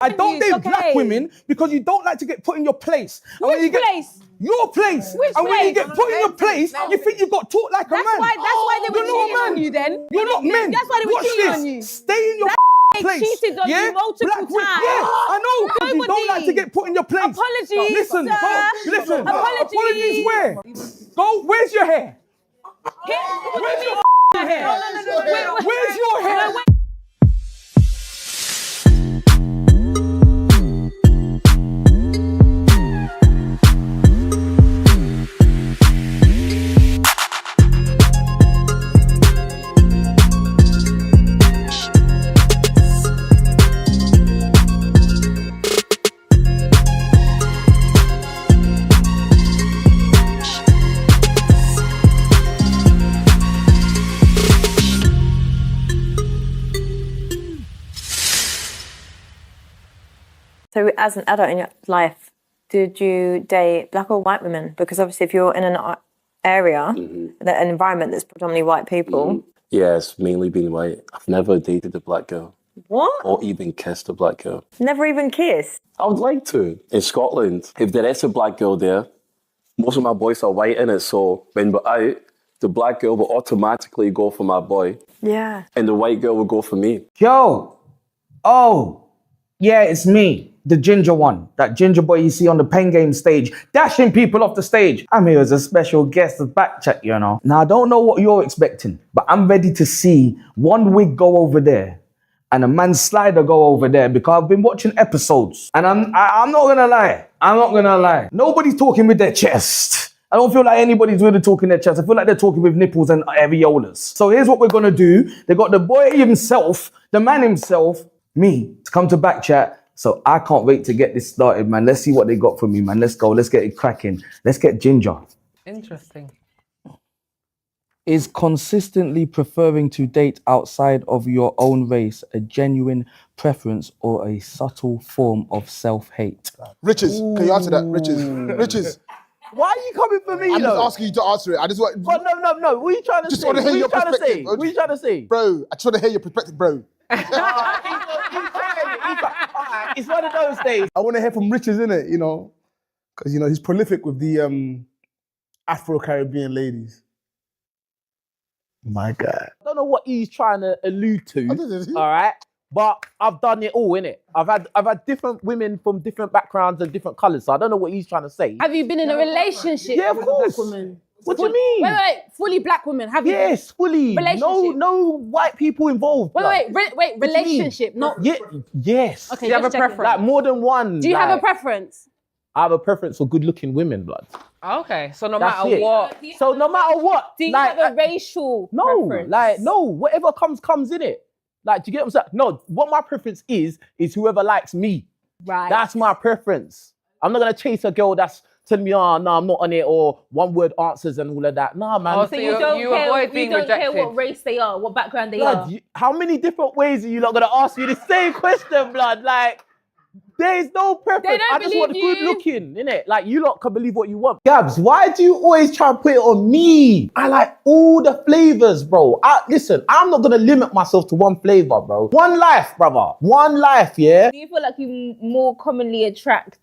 I don't date black women because you don't like to get put in your place. Which place? Your place. Which and when you place? get put in your place, you think you got taught like a man. That's why they were cheating on you then. You're not men. That's why they were Watch cheating this. on you. Stay in your They place. cheated on you multiple times. Yeah, I know, because you don't like to get put in your place. Apologies, Listen, sir. listen. Apologies. Where? Go, where's your hair? Where's your hair? Where's your hair? So as an adult in your life, did you date black or white women? Because obviously if you're in an area, an environment that's predominantly white people. Yeah, it's mainly been white. I've never dated a black girl. What? Or even kissed a black girl. Never even kissed? I would like to. In Scotland, if there is a black girl there, most of my boys are white in it, so when we're out, the black girl will automatically go for my boy. Yeah. And the white girl will go for me. Yo. Oh. Yeah, it's me. The ginger one. That ginger boy you see on the pen game stage, dashing people off the stage. I'm here as a special guest of Backchat, you know. Now, I don't know what you're expecting, but I'm ready to see one wig go over there and a man's slider go over there because I've been watching episodes. And I'm not gonna lie. Nobody's talking with their chest. I don't feel like anybody's really talking their chest. I feel like they're talking with nipples and areolas. So here's what we're gonna do. They got the boy himself, the man himself, me, to come to Backchat. So I can't wait to get this started, man. Let's see what they got for me, man. Let's go. Let's get it cracking. Let's get Ginger. Interesting. Is consistently preferring to date outside of your own race a genuine preference or a subtle form of self-hate? Riches, can you answer that? Riches. Why are you coming for me, I'm just asking you to answer it. I just want. Oh, no. What are you trying to Just say? want to hear your perspective. What are you trying to say? Bro, I just want to hear your perspective, bro. It's one of those days. I want to hear from Riches, innit, you know? Because, you know, he's prolific with the Afro-Caribbean ladies. My God. I don't know what he's trying to allude to, all right? But I've done it all, innit? I've had different women from different backgrounds and different colours, so I don't know what he's trying to say. Have you been in a relationship Yeah, of with course. a black woman? What do you mean? Wait, fully black women, have you? Yes, fully. Relationship? No white people involved. Wait, relationship, not... Yeah, yes. Okay, Do you have a just checking. preference? Like more than one. Do you have a preference? I have a preference for good-looking women, blood. Okay, so no That's matter it. what. So no matter what, Do you like, have a racial preference? whatever comes in it. Like, do you get what I'm saying? No, what my preference is whoever likes me. Right. That's my preference. I'm not gonna chase a girl that's telling me, oh, no, I'm not on it, or one-word answers and all of that. Nah, man. Oh, So you don't avoid being care rejected. what race they are, what background they Blood, are. how many different ways are you not gonna ask me the same question, blood? Like, there's no preference. They don't I just want believe you. good looking, innit? Like, you lot can believe what you want. Gabs, why do you always try and put it on me? I like all the flavors, bro. Listen, I'm not gonna limit myself to one flavor, bro. One life, brother. One life, yeah? Do you feel like you more commonly attract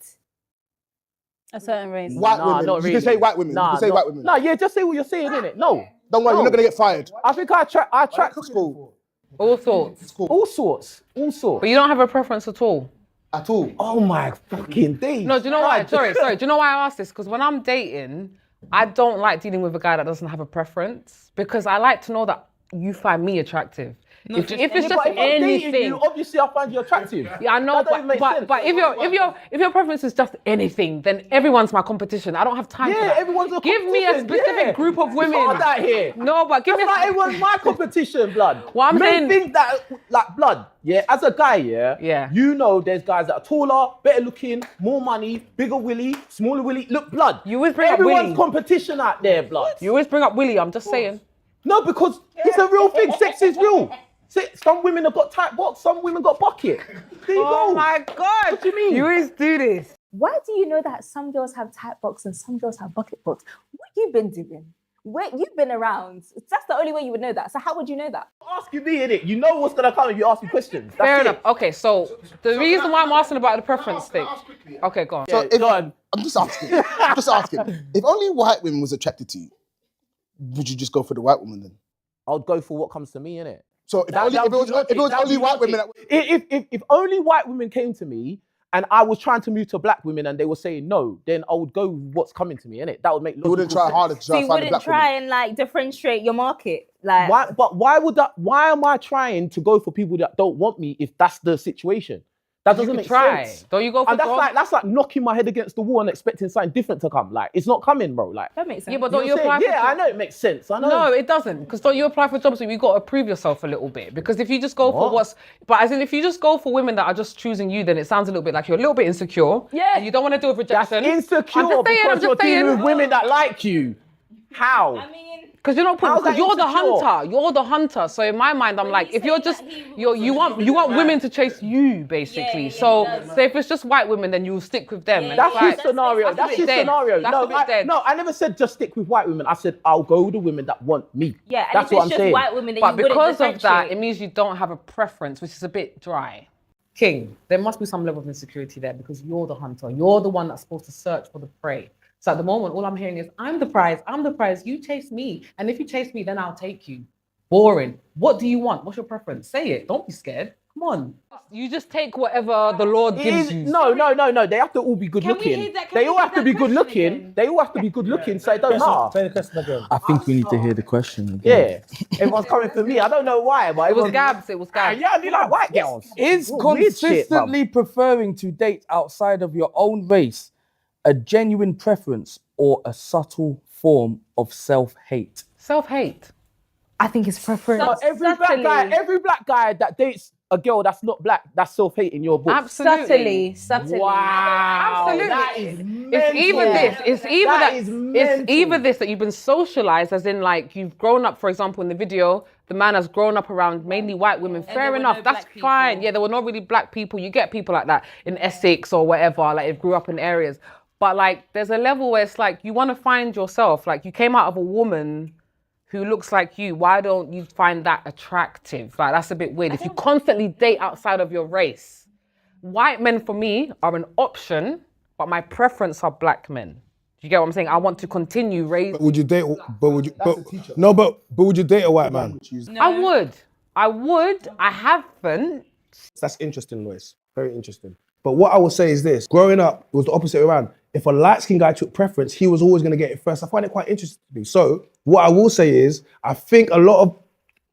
a certain race? White Nah, women. not You really. can say white women. you can say white women. Nah, yeah, just say what you're saying, innit? No. Don't worry, you're not going to get fired. I think I attract It's cool. All sorts. It's cool. all sorts. But you don't have a preference at all. At all. Oh my fucking days. No, do you know why? Sorry. Do you know why I asked this? Because when I'm dating, I don't like dealing with a guy that doesn't have a preference because I like to know that you find me attractive. If it's just But if I'm dating anything, you, obviously I find you attractive. yeah, I know, That doesn't make sense. but if your preference is just anything, then everyone's my competition. I don't have time for Yeah, that. everyone's a Give me a competition, specific yeah. group of It's women. hard out here. No, but give That's me not everyone's my competition, blood. What I'm Men saying- think that, like, blood, yeah, as a guy, Yeah. you know there's guys that are taller, better looking, more money, bigger willy, smaller willy. Look, blood. You always bring up Everyone's willy. competition out there, blood. You always bring up Willie. I'm just saying. No, because it's a real thing. Sex is real. Some women have got tight box, some women got bucket. There you go. Oh my God. What do you mean? You always do this. Why do you know that some girls have tight box and some girls have bucket box? What you been doing? Wait, you've been around. That's the only way you would know that. So how would you know that? Asking me, innit? You know what's gonna come if you ask me questions. That's Fair it. enough. Okay, so the reason why I'm asking about the preference thing. Okay, go on. So if, go on. I'm just asking. I'm just asking. If only white women was attracted to you, would you just go for the white woman then? I'll go for what comes to me, innit? So if it was only white women, If only white women came to me and I was trying to move to black women and they were saying no, then I would go with what's coming to me, innit? That would make you wouldn't logical try sense. harder to So try you to find a wouldn't black try woman. and like differentiate your market, like. Why? But why would that? Why am I trying to go for people that don't want me if that's the situation? That You doesn't could make try. sense. Don't you go for And jobs? that's like knocking my head against the wall and expecting something different to come. Like it's not coming, bro. Like That makes sense. Yeah, but you don't you know what apply I'm for saying? Yeah, I jobs? know it makes sense. I know. No, it doesn't. Because don't you apply for jobs where you got to prove yourself a little bit? Because if you just go for but as in if you just go for women that are just choosing you, then it sounds a little bit like you're a little bit insecure. Yeah. And you don't want to deal with That's rejection. insecure I'm just saying, because you're dealing with women that like you. How? I mean, Because you're not How's because that you're the insecure? hunter. You're the hunter. So in my mind, I'm like, if you're just you want women to chase you basically. So if it's just white women, then you'll stick with them. And That's it's his like, scenario. That's a bit his dead. scenario. That's a bit dead. No, I never said just stick with white women. I said I'll go with the women that want me. yeah, and That's if what it's I'm just saying. white women, then But you wouldn't because of that, differentiate. it means you don't have a preference, which is a bit dry. King, there must be some level of insecurity there because you're the hunter. You're the one that's supposed to search for the prey. So at the moment, all I'm hearing is, I'm the prize, you chase me. And if you chase me, then I'll take you. Boring. What do you want? What's your preference? Say it. Don't be scared. Come on. You just take whatever the Lord gives you. No. They have to all be good looking. They all have to be good looking. They all have to be good looking. So it don't matter. Say the question again. I think we need to hear the question again. Yeah. Everyone's coming for me. I don't know why, but It was Gabs. It was Gabs. Yeah, you like white girls. Is What weird shit, bruv. consistently preferring to date outside of your own race a genuine preference or a subtle form of self-hate? Self-hate. I think it's preference. Every black guy that dates a girl that's not black, that's self-hate in your book. Absolutely. Subtly. Wow. Absolutely. That is It's either mental. this. It's either That that. is It's either mental. this that you've been socialized, as in like you've grown up. For example, in the video, the man has grown up around mainly white women. Fair there were enough. no That's black fine. people. Yeah, there were not really black people. You get people like that in Essex or whatever. Like they grew up in areas. But like, there's a level where it's like you want to find yourself. Like you came out of a woman who looks like you. Why don't you find that attractive? Like that's a bit weird. If you constantly date outside of your race, white men for me are an option, but my preference are black men. Do you get what I'm saying? I want to continue raising. Would you date? But would you? But would you date a white man? I would. I haven't. That's interesting, Lois. Very interesting. But what I would say is this: growing up, it was the opposite around. If a light-skinned guy took preference, he was always going to get it first. I find it quite interesting to me. So what I will say is, I think a lot of,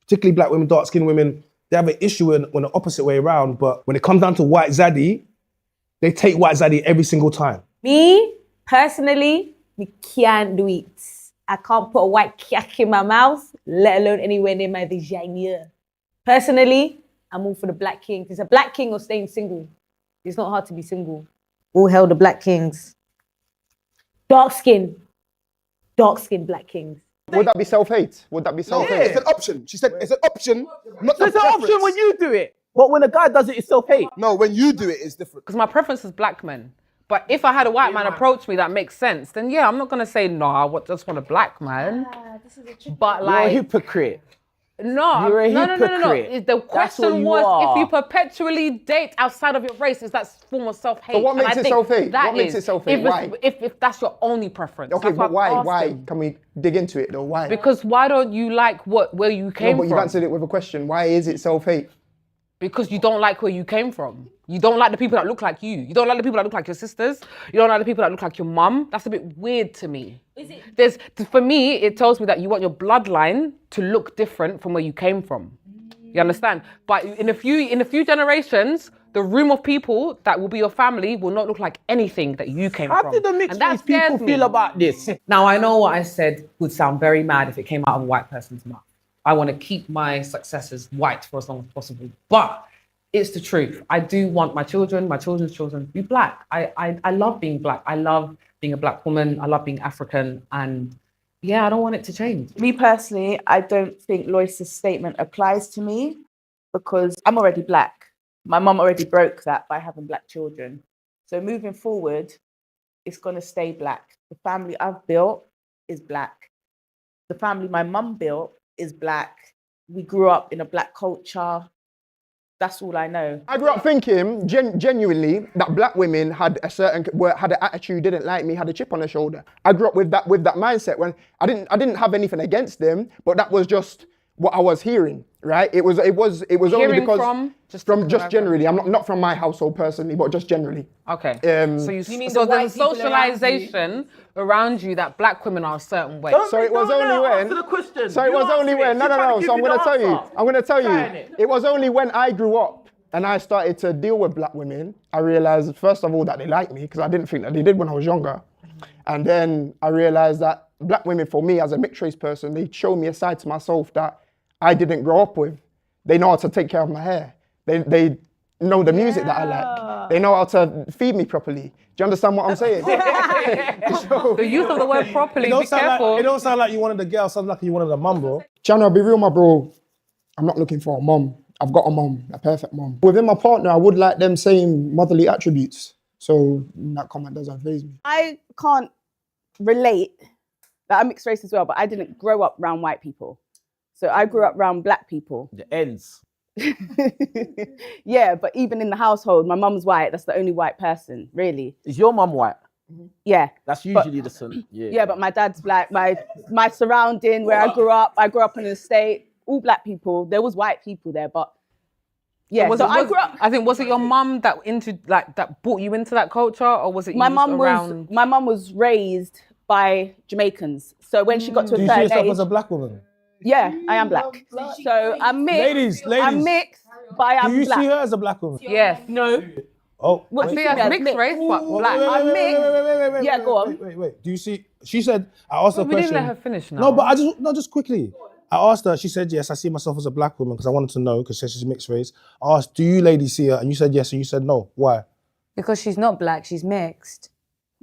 particularly black women, dark-skinned women, they have an issue when the opposite way around. But when it comes down to white zaddy, they take white zaddy every single time. Me, personally, we can't do it. I can't put a white kyak in my mouth, let alone anywhere near my vagina. Personally, I'm all for the black king. It's a black king or staying single. It's not hard to be single. All hail the black kings. Dark skin black kings. Would that be self-hate? Would that be self-hate? It's an option. She said it's an option, not So a it's an option preference. when you do it. But when a guy does it, it's self-hate. No, when you do it, it's different. Because my preference is black men. But if I had a white man approach me that makes sense, then yeah, I'm not gonna say no. I just want a black man. But You're a like, hypocrite. no, You're a no. hypocrite. The That's question what you was, are. if you perpetually date outside of your race, is that form of self-hate? So what And makes I it think self-hate? that What makes is, it self-hate? If, it's- Why? if that's your only preference. Okay, That's but what I'm why? Why? asking. Can we dig into it though? Why? Because why don't you like where you No, came but from? you've answered it with a question. Why is it self-hate? Because you don't like where you came from. You don't like the people that look like you. You don't like the people that look like your sisters. You don't like the people that look like your mum. That's a bit weird to me. For me, it tells me that you want your bloodline to look different from where you came from. You understand? But in a few generations, the room of people that will be your family will not look like anything that you came How from. did the mixed And that race people scares me. feel about this? Now, I know what I said would sound very mad if it came out of a white person's mouth. I want to keep my successors white for as long as possible. But it's the truth. I do want my children's children to be black. I love being black. I love being a black woman. I love being African. And yeah, I don't want it to change. Me personally, I don't think Lois's statement applies to me because I'm already black. My mum already broke that by having black children. So moving forward, it's going to stay black. The family I've built is black. The family my mum built is black. We grew up in a black culture. That's all I know. I grew up thinking genuinely that black women had had an attitude, didn't like me, had a chip on their shoulder. I grew up with that mindset when I didn't have anything against them, but that was just what I was hearing, right? It was only Hearing because from? just generally. I'm not from my household personally, but just generally. Okay. So mean so the white there's a people around you? socialization around you that black women are a certain way. So it was only when. So it was only when. No. So I'm gonna tell you. It was only when I grew up and I started to deal with black women, I realized first of all that they liked me because I didn't think that they did when I was younger, and then I realized that black women, for me as a mixed race person, they show me a side to myself that I didn't grow up with. They know how to take care of my hair. They know the music that I like. They know how to feed me properly. Do you understand what I'm saying? The use of the word properly, be careful. It don't sound like you wanted a girl. Sounds like you wanted a mum, bro. Channel, I'll be real, my bro. I'm not looking for a mum. I've got a mum, a perfect mum. Within my partner, I would like them same motherly attributes. So that comment doesn't faze me. I can't relate. Like, I'm mixed race as well, but I didn't grow up around white people. So I grew up around black people. The ends. Yeah, but even in the household, my mum's white. That's the only white person, really. Is your mum white? Yeah. That's usually the son. Yeah, but my dad's black. My surrounding, where I grew up in an estate, all black people. There was white people there, but yeah. I grew up. I think, was it your mum that brought you into that culture, or was it My you just around? my mum was raised by Jamaicans. So when she got to a Do you see certain yourself age, as a black woman? yeah, I am black. So I'm mixed. Ladies. I'm mixed, but I am Do you black. see her as a black woman? Yes. No. Oh, What I do see you as as mixed mixed? race, but black. I'm mixed. Yeah, go on. Wait. Do you see? She said. I asked her a We question. didn't let her finish now. No, but just quickly. I asked her. She said yes. I see myself as a black woman because I wanted to know because she's mixed race. I asked, do you ladies see her? And you said yes, and you said no. Why? Because she's not black, she's mixed.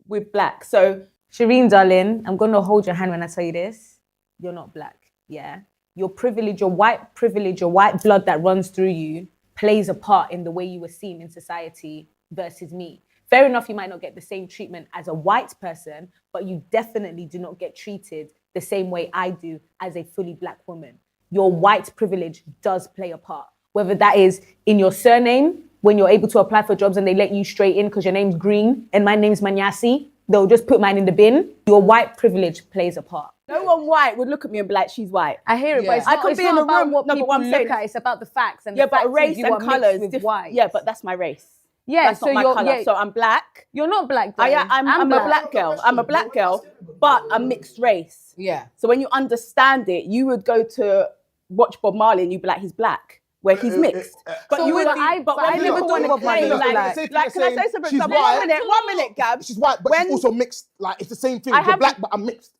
We're black. So Shireen, darling, I'm going to hold your hand when I tell you this. You're not black, yeah? Your privilege, your white blood that runs through you plays a part in the way you were seen in society versus me. Fair enough, you might not get the same treatment as a white person, but you definitely do not get treated the same way I do as a fully black woman. Your white privilege does play a part, whether that is in your surname, when you're able to apply for jobs and they let you straight in because your name's Green and my name's Manyasi, they'll just put mine in the bin. Your white privilege plays a part. no one white would look at me and be like, she's white. I hear it, but it's I not, could it's be not in a about room. what No, but people what I'm look saying, at, it's about the facts. And yeah, the fact but race is you and are mixed colours with different. white. Yeah, but that's my race. Yeah, That's not my colour. So I'm black. You're not black, though. I'm a black girl. I'm a black girl, but I'm mixed race. Yeah. So when you understand it, you would go to watch Bob Marley and you'd be like, he's black, where he's mixed. But so you would. I never want thought to Bob Marley claim looked like, like. can I say something? She's One white. minute, Gab. She's white, but she's also mixed. Like, it's the same thing. You're black, but I'm mixed.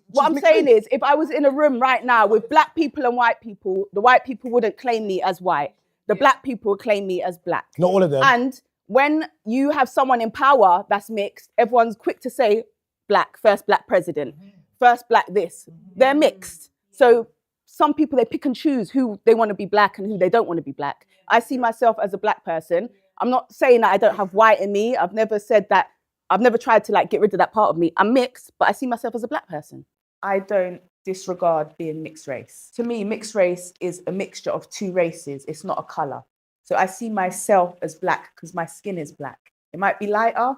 What I'm saying is, if I was in a room right now with black people and white people, the white people wouldn't claim me as white. The black people would claim me as black. Not all of them. And when you have someone in power that's mixed, everyone's quick to say black, first black president, first black this. They're mixed. So some people, they pick and choose who they want to be black and who they don't want to be black. I see myself as a black person. I'm not saying that I don't have white in me. I've never said that. I've never tried to get rid of that part of me. I'm mixed, but I see myself as a black person. I don't disregard being mixed race. To me, mixed race is a mixture of two races. It's not a color. So I see myself as black because my skin is black. It might be lighter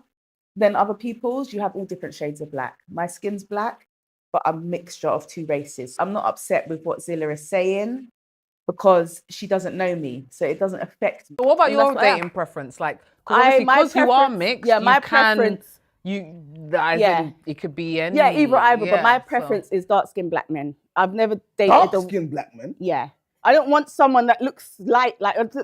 than other people's. You have all different shades of black. My skin's black, but I'm a mixture of two races. I'm not upset with what Zilla is saying because she doesn't know me. So it doesn't affect me. But what about And your that's what I am. dating preference? Like, because you are mixed, yeah, my you can, preference. it could be any. Yeah, either. But my so- preference is dark-skinned black men. I've never dated Dark-skinned black men. Yeah. I don't want someone that looks light,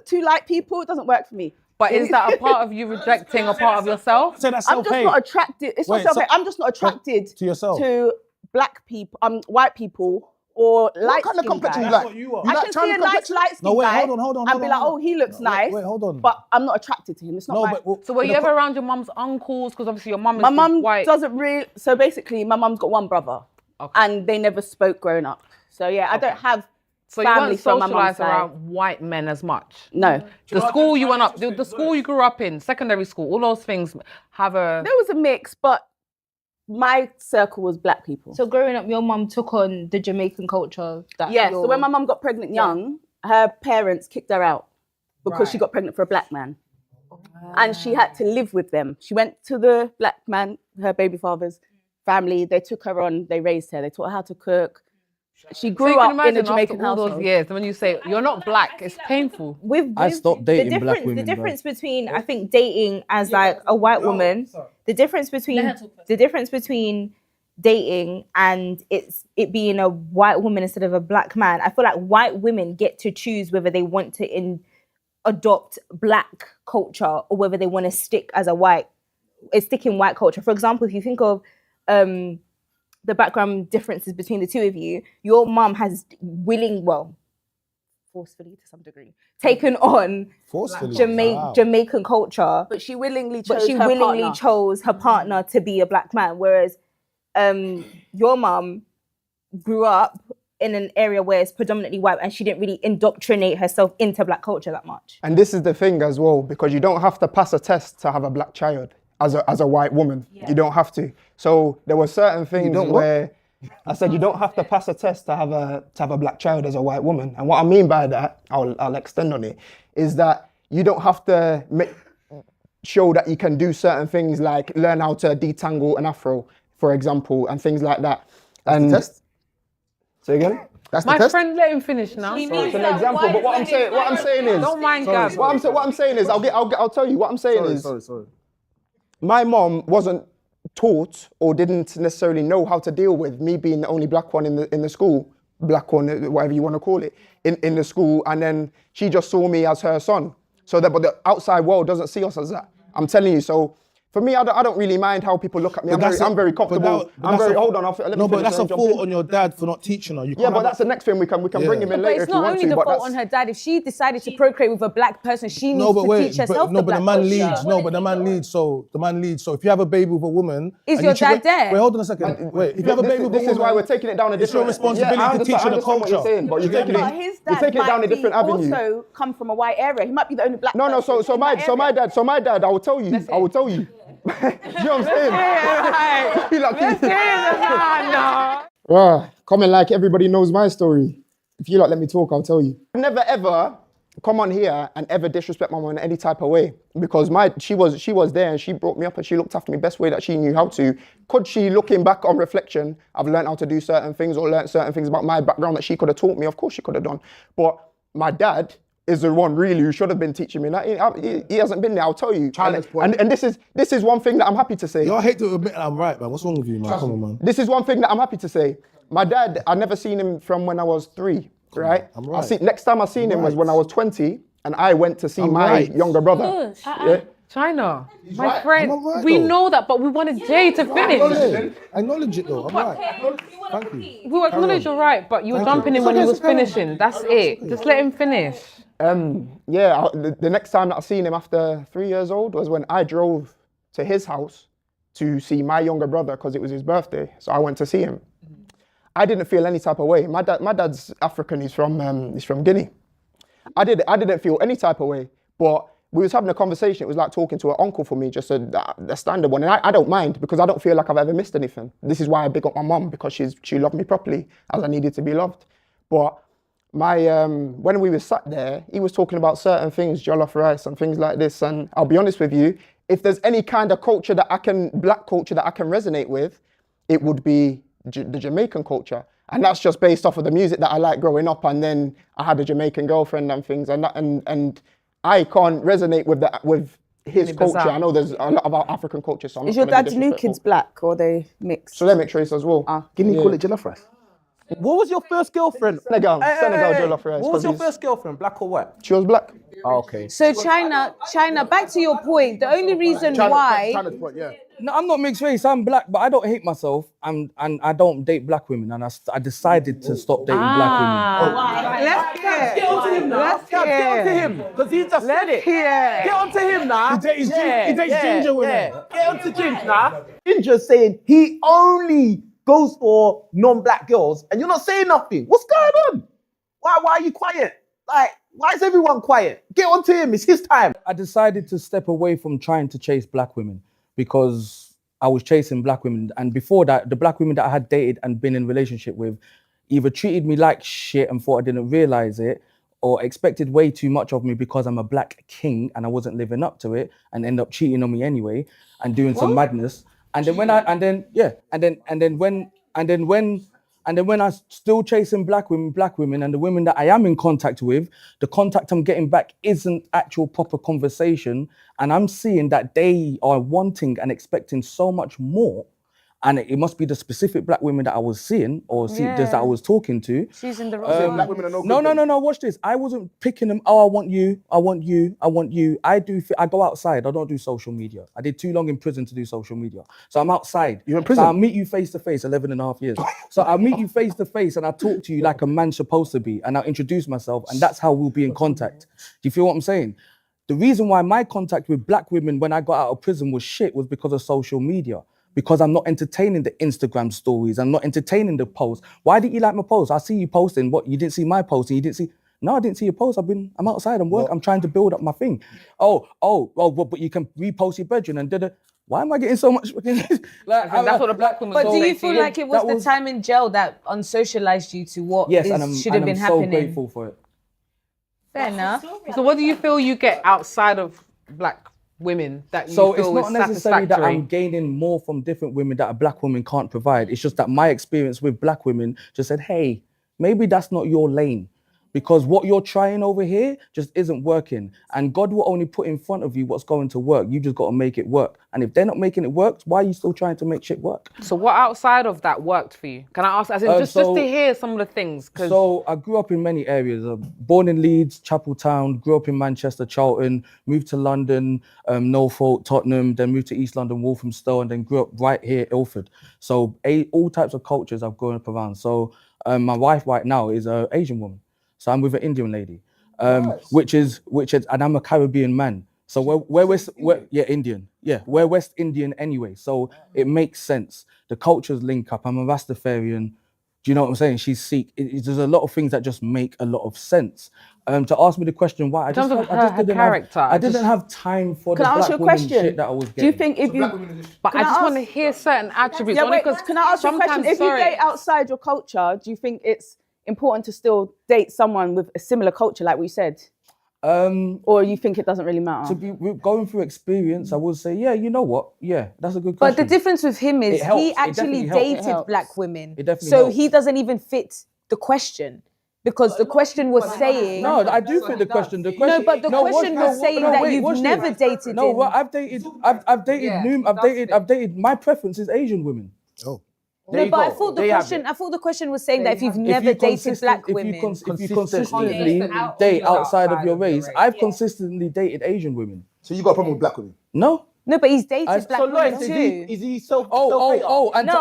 two light people. It doesn't work for me. But is that a part of you rejecting a part of yourself? So that's I'm just self-hate. not attracted. It's Wait, not self-hate. I'm just not attracted to yourself. to black people, white people, or light What kind of skin complexion guys. you like? what you are. You I like can see Chinese a nice complexion? light skin No, wait, guy hold on. and be like, oh, he looks nice. Wait, hold on. But I'm not attracted to him. It's not No, my... but So were you ever around your mum's uncles? Because obviously your mum is My mum white. doesn't really... So basically, my mum's got one brother. Okay. And they never spoke growing up. So yeah, I don't have So you family weren't from my mum's socialised side. around white men as much? No. The school you went up, the school you grew up in, secondary school, all those things have a... There was a mix, but my circle was black people. So growing up, your mum took on the Jamaican culture. Yeah, so when my mum got pregnant young, her parents kicked her out because she got pregnant for a black man. And she had to live with them. She went to the black man, her baby father's family. They took her on, they raised her. They taught her how to cook. She grew up in a Jamaican after all household. those years, when you say you're not black, it's painful. I stopped dating black women. The difference between I think dating as like a white woman, the difference between dating and it being a white woman instead of a black man. I feel like white women get to choose whether they want to adopt black culture or whether they want to stick in white culture. For example, if you think of the background differences between the two of you, your mum has forcefully to some degree, taken on Jamaican culture, But she willingly chose her partner to be a black man, whereas your mum grew up in an area where it's predominantly white and she didn't really indoctrinate herself into black culture that much. And this is the thing as well, because you don't have to pass a test to have a black child as a white woman. Yeah. You don't have to. So there were certain things where I said you don't have to pass a test to have a black child as a white woman. And what I mean by that, I'll extend on it, is that you don't have to show that you can do certain things like learn how to detangle an afro, for example, and things like that. And test? Say again? That's the My test? friend, let him finish now. It's an example, but what I'm saying is, Don't mind Gab. what I'm saying is, I'll tell you. What I'm saying is, Sorry. my mom wasn't taught or didn't necessarily know how to deal with me being the only black one in the school, black one, whatever you want to call it, in the school, and then she just saw me as her son. So that, but the outside world doesn't see us as that. I'm telling you. So for me, I don't really mind how people look at me. I'm very comfortable. Hold on. Let me but finish that's a and jump fault in. on your dad for not teaching her. But that's the next thing we can bring him in But later it's if you not want only to. the But fault that's on her dad. If she decided to procreate with a black person, she needs to teach herself but black the man culture. leads. No, but the man leads. So the man leads. So if you have a baby with a woman, Is and your you cheat- dad there? Wait, hold on a second. Wait, if you have a baby with a this woman, is why we're taking it down a different. it's your responsibility to teach her the what you're culture. saying, but you're taking But his you're dad taking it down a might different avenue. also come from a white area. He might be the only black No, person so in my that area. dad, I will tell you. I will tell you. You know what I'm saying? Comment like everybody knows my story. If you let me talk, I'll tell you. I've never ever come on here and ever disrespect my mom in any type of way, because she was there and she brought me up and she looked after me best way that she knew how to. Could she, looking back on reflection, I've learned how to do certain things or learned certain things about my background that she could have taught me? Of course she could have done. But my dad is the one really who should have been teaching me that. He hasn't been there, I'll tell you. And this is one thing that I'm happy to say. I hate to admit that I'm right, man. What's wrong with you, man? Come on, man. This is one thing that I'm happy to say. My dad, I've never seen him from when I was 3, right? I'm right. Next time I seen him was when I was 20 and I went to see my younger brother. Yeah. China, my friend, I'm right, we though. know that, but we wanted Jay to finish. Acknowledge it though. I'm right. Thank you. We acknowledge you're right, but you were jumping in when he was finishing. That's it. Just let him finish. The next time that I seen him after 3 years old was when I drove to his house to see my younger brother because it was his birthday. So I went to see him. I didn't feel any type of way. My dad's African. He's from Guinea. I didn't feel any type of way. But we was having a conversation. It was like talking to an uncle for me, just a standard one. And I don't mind because I don't feel like I've ever missed anything. This is why I big up my mum, because she loved me properly as I needed to be loved. But when we were sat there, he was talking about certain things, jollof rice and things like this. And I'll be honest with you, if there's any kind of culture black culture that I can resonate with, it would be the Jamaican culture. And that's just based off of the music that I liked growing up. And then I had a Jamaican girlfriend and things, and I can't resonate with his culture. I know there's a lot of our African culture. So Is your dad's new kids black or are they mixed? So they're mixed race as well. Guinea call it jollof rice. What was your first girlfriend? Senegal jollof rice. What was your first girlfriend, black or white? She was black. Oh, okay. So China, back to your point, the only reason why... China's point, yeah. No, I'm not mixed race. I'm black, but I don't hate myself. And I don't date black women. And I decided to stop dating black women. Get onto him now. Get onto him. Because he just said it. Get onto him now. He dates ginger women. Get onto Ginger now. Ginger's saying he only goes for non-black girls, and you're not saying nothing. What's going on? Why are you quiet? Like, why is everyone quiet? Get onto him. It's his time. I decided to step away from trying to chase black women because I was chasing black women. And before that, the black women that I had dated and been in relationship with either treated me like shit and thought I didn't realize it, or expected way too much of me because I'm a black king and I wasn't living up to it, and end up cheating on me anyway and doing some madness. And then when I still chasing black women, and the women that I am in contact with, the contact I'm getting back isn't actual proper conversation, and I'm seeing that they are wanting and expecting so much more. And it must be the specific black women that I was seeing that I was talking to. She's in the wrong Black women are no good. No. Watch this. I wasn't picking them. Oh, I want you. I go outside. I don't do social media. I did too long in prison to do social media. So I'm outside. You're in prison? So I'll meet you face to face, 11 and a half years. So I'll meet you face to face and I talk to you like a man's supposed to be. And I'll introduce myself, and that's how we'll be in contact. Do you feel what I'm saying? The reason why my contact with black women when I got out of prison was shit was because of social media. Because I'm not entertaining the Instagram stories. I'm not entertaining the posts. Why didn't you like my post? I see you posting. What, you didn't see my post and you didn't see... No, I didn't see your post. I'm outside, I'm working. I'm trying to build up my thing. But you can repost your bedroom and did it. Why am I getting so much? That's what the black women But will do say you to feel like it was the time in jail that unsocialized you to what should have been happening? I'm so grateful for it. Fair enough. So what do you feel you get outside of black women that you So feel it's not is necessarily that satisfactory? I'm gaining more from different women that a black woman can't provide. It's just that my experience with black women just said, hey, maybe that's not your lane. Because what you're trying over here just isn't working. And God will only put in front of you what's going to work. You just got to make it work. And if they're not making it work, why are you still trying to make shit work? So what outside of that worked for you? Can I ask, as in just to hear some of the things? So I grew up in many areas. Born in Leeds, Chapel Town, grew up in Manchester, Charlton, moved to London, Norfolk, Tottenham, then moved to East London, Walthamstow, and then grew up right here, Ilford. So all types of cultures I've grown up around. So my wife right now is an Asian woman. So I'm with an Indian lady, which is, and I'm a Caribbean man. So we're Indian. Yeah, we're West Indian anyway. So it makes sense. The cultures link up. I'm a Rastafarian. Do you know what I'm saying? She's Sikh. There's a lot of things that just make a lot of sense. To ask me the question why, I just didn't have time for the black woman shit that I was getting. Do you think if you... But I just want to hear certain attributes. Yeah, wait, can I ask you a question? If you date outside your culture, do you think it's important to still date someone with a similar culture, like we said? Or you think it doesn't really matter? To be going through experience, I would say, yeah, you know what? Yeah, that's a good question. But the difference with him is he actually dated black women. So he doesn't even fit the question. Because the question was saying... No, I do fit the question. The question no, but the question was saying that you've never dated No, well, I've dated, my preference is Asian women. Oh. No, but I thought the question was saying that if you've never dated black women, if you consistently date outside of your race, I've consistently dated Asian women. So you got a problem with black women? No. No, but he's dated black women too. Is he self? And to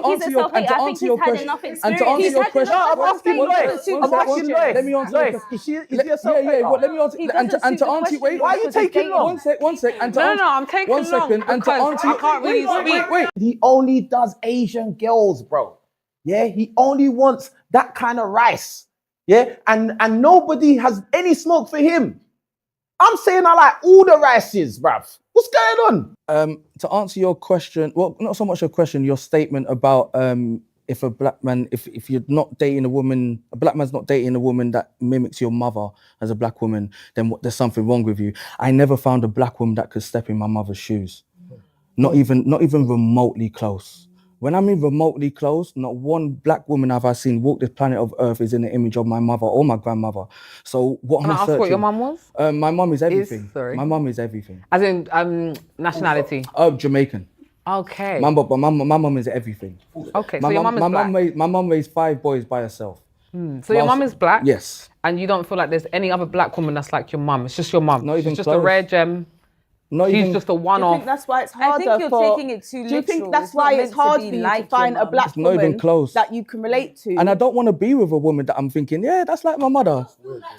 answer your question, I'm asking Lois. Let me answer. Is he a self-hater? Let me answer. And to answer, wait. Why are you taking long? One sec. I'm taking long. 1 second. And to answer, I can't really speak. Wait. He only does Asian girls, bro. Yeah, he only wants that kind of rice. Yeah, and nobody has any smoke for him. I'm saying I like all the rices, bruv. What's going on? To answer your question, well, not so much your question, your statement about if a black man, if you're not dating a woman, a black man's not dating a woman that mimics your mother as a black woman, then there's something wrong with you. I never found a black woman that could step in my mother's shoes. Not even remotely close. When I mean remotely close, not one black woman have I seen walk this planet of Earth is in the image of my mother or my grandmother. So what Can I ask what your mum was? My mum is everything. Sorry. My mum is everything. As in nationality? Jamaican. Okay. My mum is everything. Okay, so your mum is black. My mum raised 5 boys by herself. So your mum is black? Yes. And you don't feel like there's any other black woman that's like your mum? It's just your mum? Not even She's just close. a rare gem? She's just a one-off? Do you think that's why it's harder I think you're taking it too literal. Do you think that's why it's hard for you to find a black not even woman close. that you can relate to? And I don't want to be with a woman that I'm thinking, yeah, that's like my mother.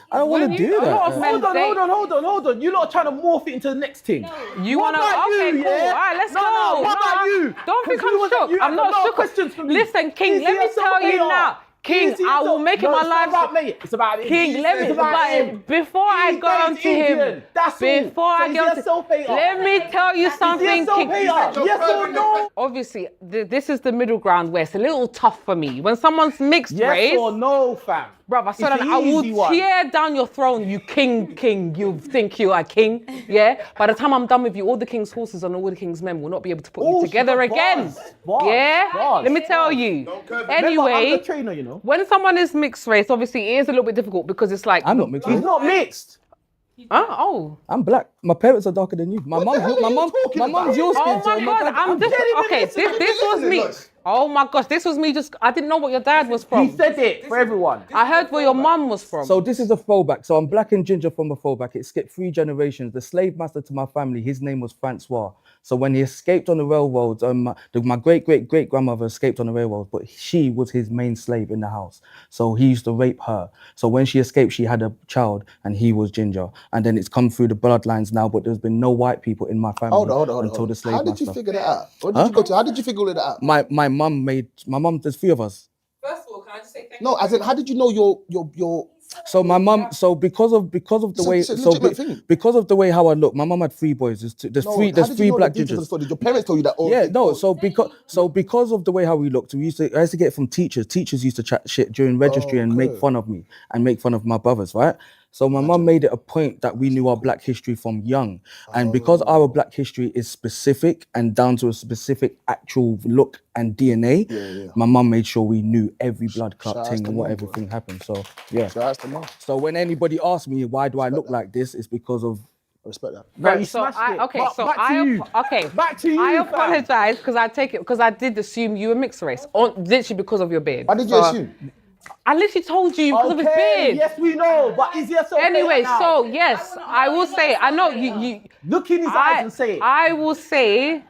I don't want to do that. Hold on. You're not trying to morph it into the next thing. You want to? Okay, cool. All right, let's go. What about you? Don't think I'm shook. I'm not shook. Listen, King, let me tell you now. King, You see I will yourself- make it No, my it's not life. about me. It's about him. King, let me. It's about him. Before I He go on dates to him, Indian. That's all. before I So get is on he a to, self-hater? let me tell you something, Is he a King. self-hater? Yes or no? Obviously, this is the middle ground where it's a little tough for me. When someone's mixed race, Yes or no, fam? bruv, I It's said the I will easy one. tear down your throne, you king. You think you are king, yeah? By the time I'm done with you, all the king's horses and all the king's men will not be able to put you she together got again. bars. Yeah? Bars. Let me tell you. Anyway, I'm the trainer, you know. when someone is mixed race, obviously it is a little bit difficult because it's like, I'm not mixed. He's not mixed. huh? Oh. I'm black. My parents are darker than you. My hell are you talking my mum's about? your skin Oh my tone. God, I'm just, okay, this was me. Oh my gosh, this was me just, I didn't know what your dad was from. He said it for everyone. I heard where your mum was from. So this is a throwback. So I'm black and ginger from a throwback. It skipped 3 generations. The slave master to my family, his name was Francois. So when he escaped on the railroads, my great grandmother escaped on the railroads, but she was his main slave in the house. So he used to rape her. So when she escaped, she had a child, and he was ginger. And then it's come through the bloodlines now, but there's been no white people in my family Hold until on. the slave How did master. you figure that out? What did you go to? How did you figure that out? My mum, there's 3 of us. First of all, can I just say thank No, as in, how did you know your? So my mum, because of the way, it's a legitimate thing. because of the way how I look, my mum had 3 boys. There's No, three how did you know black the details of the gingers. story? Did your parents tell you that? Or Yeah, no. So because of the way how we looked, I used to get it from teachers. Teachers used to chat shit during registry and make fun of me and make fun of my brothers, right? So my mum made it a point that we knew our black history from young, and because our black history is specific and down to a specific actual look and DNA, my mum made sure we knew every blood clot Shout outs thing to and what mum, everything happened. So yeah. Shout outs to mum. So when anybody asks me why do I look like this, it's because of I respect that. No, you so smashed I, it. okay, But so back to I, you. okay, Back to you, I fam. apologize because I take it because I did assume you were mixed race, literally because of your beard. Why did you So, assume? I literally told you because of his beard. Yes, we know. But is he a self-hater Anyway, now? so yes, I will say. I know you. Look in his eyes and say it. I will say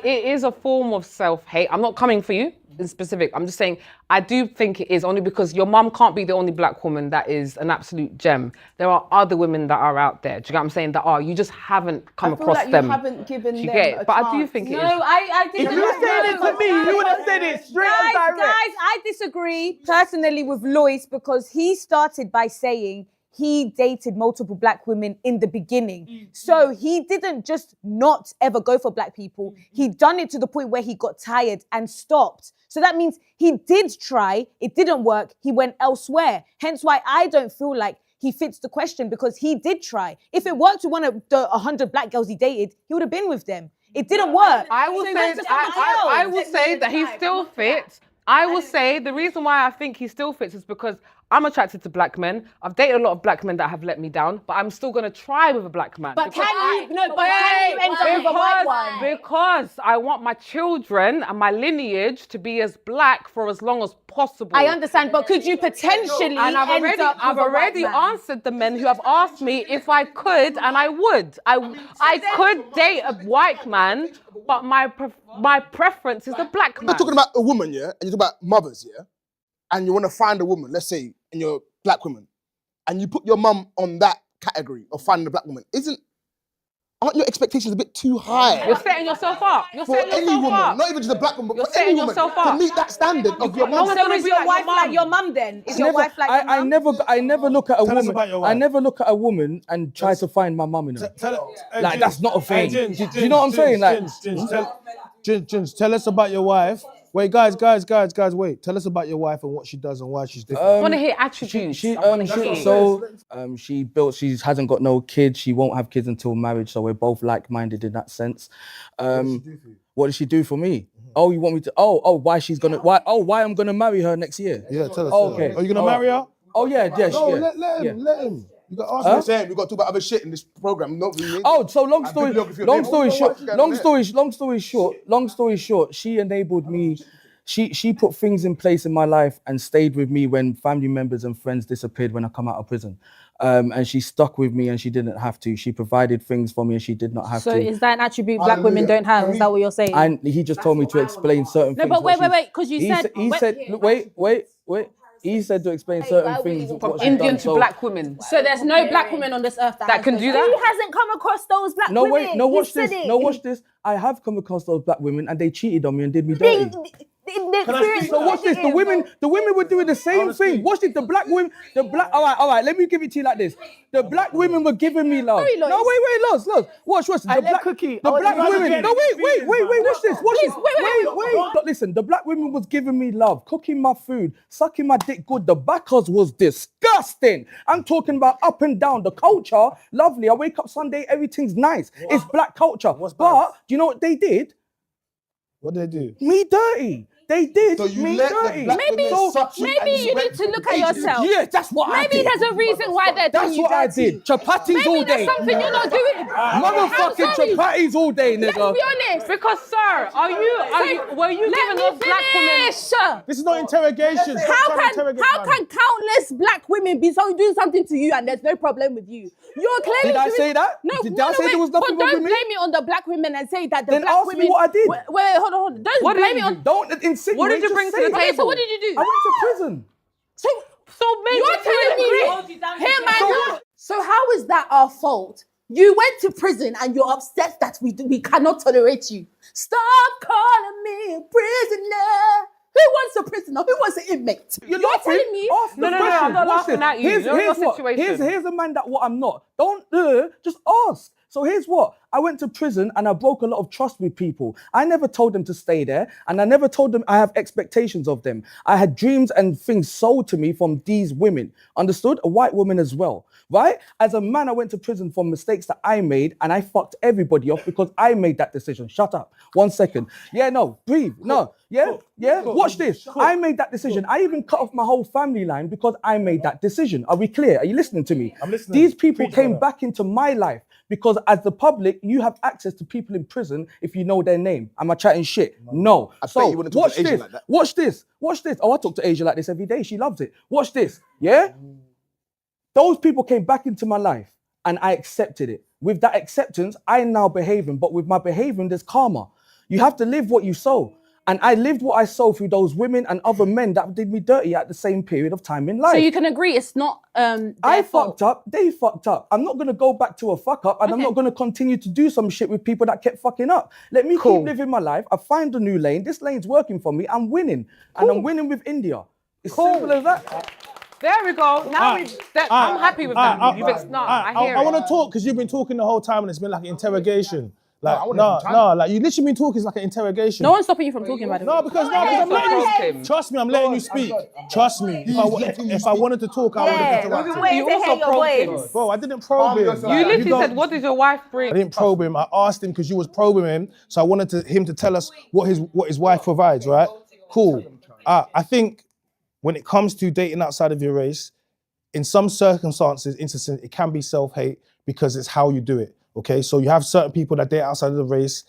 it is a form of self-hate. I'm not coming for you in specific. I'm just saying I do think it is only because your mum can't be the only black woman that is an absolute gem. There are other women that are out there. Do you get what I'm saying? That are you just haven't come I feel across like them. you haven't given Do you them get it? a But I do chance. think it No, is. I didn't. If you said it to me, you would have said it straight and direct. Guys, I disagree personally with Lois because he started by saying he dated multiple black women in the beginning. So he didn't just not ever go for black people. He done it to the point where he got tired and stopped. So that means he did try, it didn't work, he went elsewhere. Hence why I don't feel like he fits the question because he did try. If it worked with one of the 100 black girls he dated, he would have been with them. It didn't work. I will So he say went to someone I else. will say that he still fits. I will say the reason why I think he still fits is because I'm attracted to black men. I've dated a lot of black men that have let me down, but I'm still gonna try with a black man. But Because can you end up with a white one? because I want my children and my lineage to be as black for as long as possible. I understand, but could you potentially And I've end already, up I've with a white already man? answered the men who have asked me if I could, and I would. I could date a white man, but my preference is a black man. You're talking about a woman, yeah, and you talk about mothers, yeah, and you want to find a woman, let's say, and you're a black woman, and you put your mum on that category of finding a black woman. Aren't your expectations a bit too high? You're setting yourself up. You're For setting any yourself woman, up. not even just a black woman, You're but any setting woman yourself to up. meet that standard of your mum. So is your wife like your mum then? Is your wife like your mum? I never look at a Tell us woman. about your I wife. never look at a woman and try to find my mum in her. Like, Hey, that's not a hey, thing. Gins, Do you know what I'm saying? Like, Gins, tell us about your wife. Wait, guys, wait. Tell us about your wife and what she does and why she's different. I want to hear attributes. She hasn't got no kids. She won't have kids until marriage. So we're both like-minded in that sense. What does she do for me? Oh, you want me to? Why I'm gonna marry her next year? Yeah, tell us. Okay. Are you gonna marry her? Oh yeah. No, Yeah. let him. You got to ask him. Saying we got to talk about other shit in this program. Not really. Oh, so long story short, she enabled me. She put things in place in my life and stayed with me when family members and friends disappeared when I come out of prison. And she stuck with me and she didn't have to. She provided things for me and she did not have So to. is that an attribute black women don't have? Is that what you're saying? And he just told me to explain certain No, things. but what wait, because you he said... He said, wait. He said to explain certain things. What she's Indian done. to So- black women. So there's no black women on this earth That can do that? He hasn't come across those black No, women. wait, no, He watch said this. it. No, watch this. I have come across those black women and they cheated on me and did me dirty. They experienced. So watch this. The women were doing the same thing. Watch it. The black women, all right. Let me give it to you like this. The black women were giving me love. Sorry, Lois. No, wait, Lois. Watch. The black women. No, wait. Watch this. Wait. Listen, the black women was giving me love, cooking my food, sucking my dick good. The backers was disgusting. I'm talking about up and down. The culture, lovely. I wake up Sunday, everything's nice. It's black culture. But do you know what they did? What did they do? Me dirty. They did So you me let the dirty. black Maybe, women suck you and maybe you went need to look at ages. yourself. Yeah, that's what I Maybe did. there's a reason why they're doing That's you what I dirty. did. Chapatis all Maybe day. there's something you're not doing. Motherfucking I'm sorry. chapatis all day, Let's nigga. be honest. Because, sir, were you Let giving me those black women? finish. This is not interrogation. Stop How trying to can interrogate how man. can countless black women be doing something to you and there's no problem with you? You're clearly Did I doing- say that? No, Did no, I say there was nothing but wrong don't with me? blame it on the black women and say that the Then black ask women. me what I did. Wait, hold on. Don't What blame did it you on. do? Don't insinuate. What did you just bring to say the it. Okay, table? so what did you do? I went to prison. So maybe You're you telling agree. me, hey man, so how is that our fault? You went to prison and you're upset that we cannot tolerate you. Stop calling me a prisoner. Who wants a prisoner? Who wants an inmate? You're telling me. Ask the No, question. I'm not Watch laughing this. at you. Here's You're in your what. situation. Here's a man that what I'm not. Don't just ask. So here's what. I went to prison and I broke a lot of trust with people. I never told them to stay there, and I never told them I have expectations of them. I had dreams and things sold to me from these women. Understood? A white woman as well. Right? As a man, I went to prison for mistakes that I made, and I fucked everybody off because I made that decision. Shut up. 1 second. Yeah, no, breathe. No. Yeah. Watch this. I made that decision. I even cut off my whole family line because I made that decision. Are we clear? Are you listening to me? I'm listening. These people Preach, came brother. back into my life because as the public, you have access to people in prison if you know their name. Am I chatting shit? No. I bet So you wouldn't talk watch to Asia this. like that. Watch this. Watch this. Oh, I talk to Asia like this every day. She loves it. Watch this. Yeah? Those people came back into my life and I accepted it. With that acceptance, I now behaving. But with my behaving, there's karma. You have to live what you sow. And I lived what I sow through those women and other men that did me dirty at the same period of time in life. So you can agree it's not their I fault. fucked up, they fucked up. I'm not gonna go back to a fuck up, and I'm not gonna continue to do some shit with people that kept fucking up. Let me keep living my life. I find a new lane. This lane's working for me. I'm winning. And I'm winning with India. It's simple as that. There we go. Now I'm happy with that. I hear I it. want to talk because you've been talking the whole time and it's been like an interrogation. I Like, wanna have time. like you literally been talking, it's like an interrogation. No one's stopping you from talking about it. No, because I'm letting you. Trust me, I'm letting you speak. Trust me. If I wanted to talk, I would have interrupted. Wait to hear your voice. Bro, I didn't probe him. You literally said, what did your wife bring? I didn't probe him. I asked him because you was probing him, so I wanted him to tell us what his wife provides. Right? Cool. I think when it comes to dating outside of your race, in some circumstances, it can be self-hate because it's how you do it. Okay, so you have certain people that date outside of the race,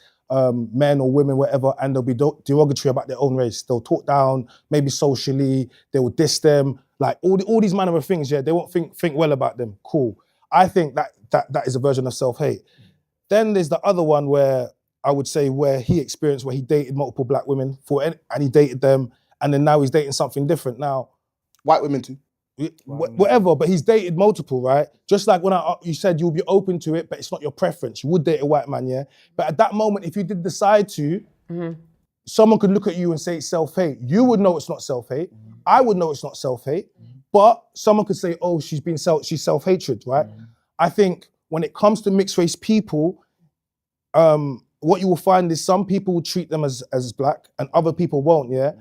men or women, whatever, and they'll be derogatory about their own race. They'll talk down, maybe socially, they will diss them, like all these manner of things. Yeah, they won't think well about them. Cool. I think that is a version of self-hate. Then there's the other one where I would say where he dated multiple black women and he dated them, and then now he's dating something different. Now, White women too. whatever, but he's dated multiple, right? Just like when you said you'll be open to it, but it's not your preference. You would date a white man, yeah? But at that moment, if you did decide to, someone could look at you and say it's self-hate. You would know it's not self-hate. I would know it's not self-hate. But someone could say, oh, she's self-hatred, right? I think when it comes to mixed race people, what you will find is some people will treat them as black and other people won't, yeah?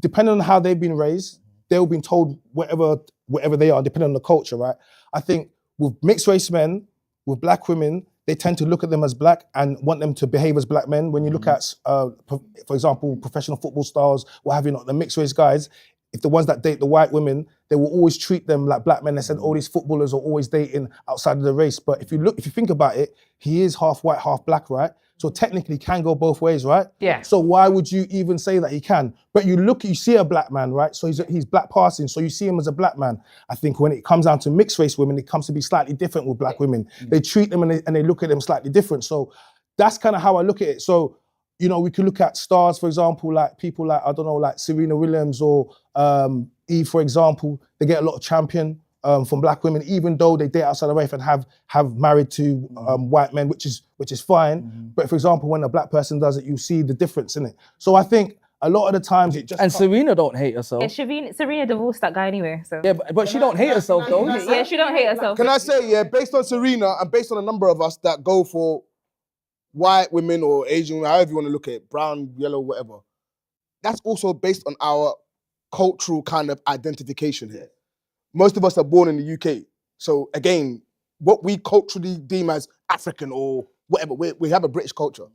Depending on how they've been raised, they've been told whatever they are, depending on the culture, right? I think with mixed race men, with black women, they tend to look at them as black and want them to behave as black men. When you look at, for example, professional football stars, what have you not, the mixed race guys, if the ones that date the white women, they will always treat them like black men. They said, all these footballers are always dating outside of the race. But if you think about it, he is half white, half black, right? So technically can go both ways, right? Yeah. So why would you even say that he can? But you see a black man, right? So he's black passing, so you see him as a black man. I think when it comes down to mixed race women, it comes to be slightly different with black women. They treat them and they look at them slightly different. So that's kind of how I look at it. So, you know, we could look at stars, for example, like people like, I don't know, like Serena Williams or Eve, for example. They get a lot of champion from black women, even though they date outside the race and have married to white men, which is fine. But for example, when a black person does it, you see the difference in it. So I think a lot of the times it just And Serena don't hate herself. Yeah, Serena divorced that guy anyway, so. Yeah, but she don't hate herself though. Yeah, she don't hate herself. Can I say, yeah, based on Serena and based on a number of us that go for white women or Asian, however you want to look at it, brown, yellow, whatever, that's also based on our cultural kind of identification here. Most of us are born in the UK. So again, what we culturally deem as African or whatever, we have a British culture.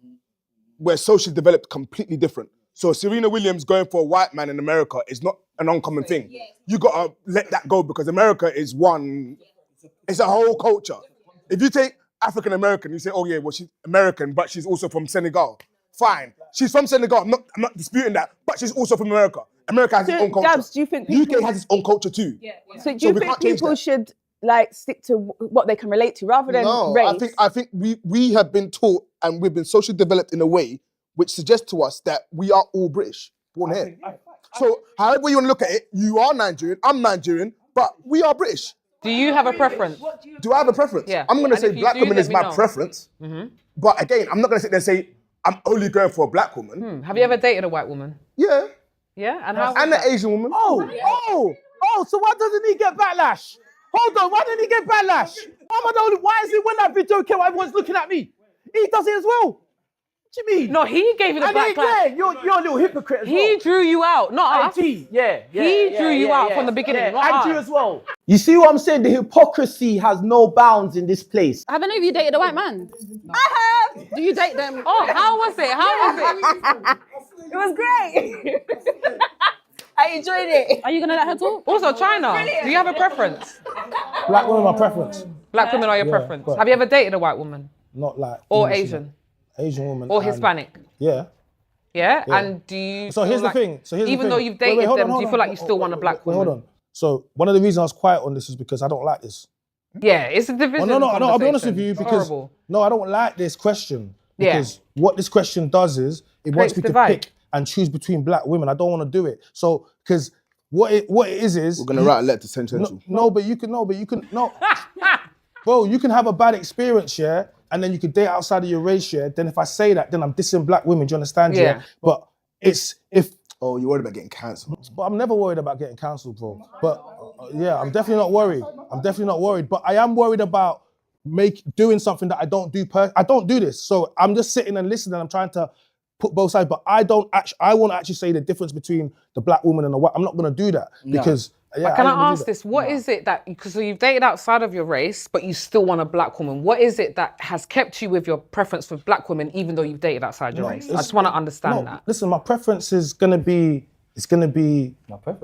We're socially developed completely different. So Serena Williams going for a white man in America is not an uncommon thing. You gotta let that go because America is one, it's a whole culture. If you take African American, you say, oh yeah, well she's American, but she's also from Senegal. Fine, she's from Senegal, I'm not disputing that, but she's also from America. America has its own culture. Dabs, do you think people, UK has its own culture too. So do you we think can't change people that. should like stick to what they can relate to rather than race? I think we have been taught and we've been socially developed in a way which suggests to us that we are all British, born here. So however you want to look at it, you are Nigerian, I'm Nigerian, but we are British. Do you have a preference? Do I have a preference? Yeah. I'm going to And say if you black do, woman let is me my know. preference. But again, I'm not going to sit there and say I'm only going for a black woman. Have you ever dated a white woman? Yeah. Yeah, and how? And an Asian woman. Oh, so why doesn't he get backlash? Hold on, why didn't he get backlash? Why is it when that video came, everyone's looking at me? He does it as well. What do you mean? No, he gave you the And backlash. you're a little hypocrite as well. He drew you out, not us. He drew you out from the beginning, not and us. you as well. You see what I'm saying? The hypocrisy has no bounds in this place. Have any of you dated a white man? I have. Do you date them? Oh, how was it? How was it? It was great. I enjoyed it. Are you gonna let her talk? Also, China, do you have a preference? black women my preference. Black women are your preference. but- Have you ever dated a white woman? Not like Or English, Asian? Asian woman. Or and- Hispanic? Yeah. Yeah? And do you So feel here's the like, thing. even though you've dated them, do you feel like you still want a black woman? Hold on. So one of the reasons I was quiet on this is because I don't like this. Yeah, it's a division. Well, no, I'll be honest with you It's because horrible. no, I don't like this question Yeah. because what this question does is it wants Creates me to divide. pick and choose between black women. I don't want to do it. So because what it is We're going to write a letter to Central. no, but you can bro, you can have a bad experience, yeah, and then you could date outside of your race, yeah. Then if I say that, then I'm dissing black women. Do you understand? Yeah. But it's if. Oh, you're worried about getting cancelled. But I'm never worried about getting cancelled, bro. But yeah, I'm definitely not worried. But I am worried about doing something that I don't do. I don't do this, so I'm just sitting and listening. I'm trying to put both sides, but I won't actually say the difference between the black woman and the white. I'm not gonna do that because. Yeah, But can ain't gonna I do ask that. this? What is it that, because you've dated outside of your race, but you still want a black woman. What is it that has kept you with your preference for black women, even though you've dated outside your race? I just want to understand that. Listen, my preference is gonna be. It's gonna be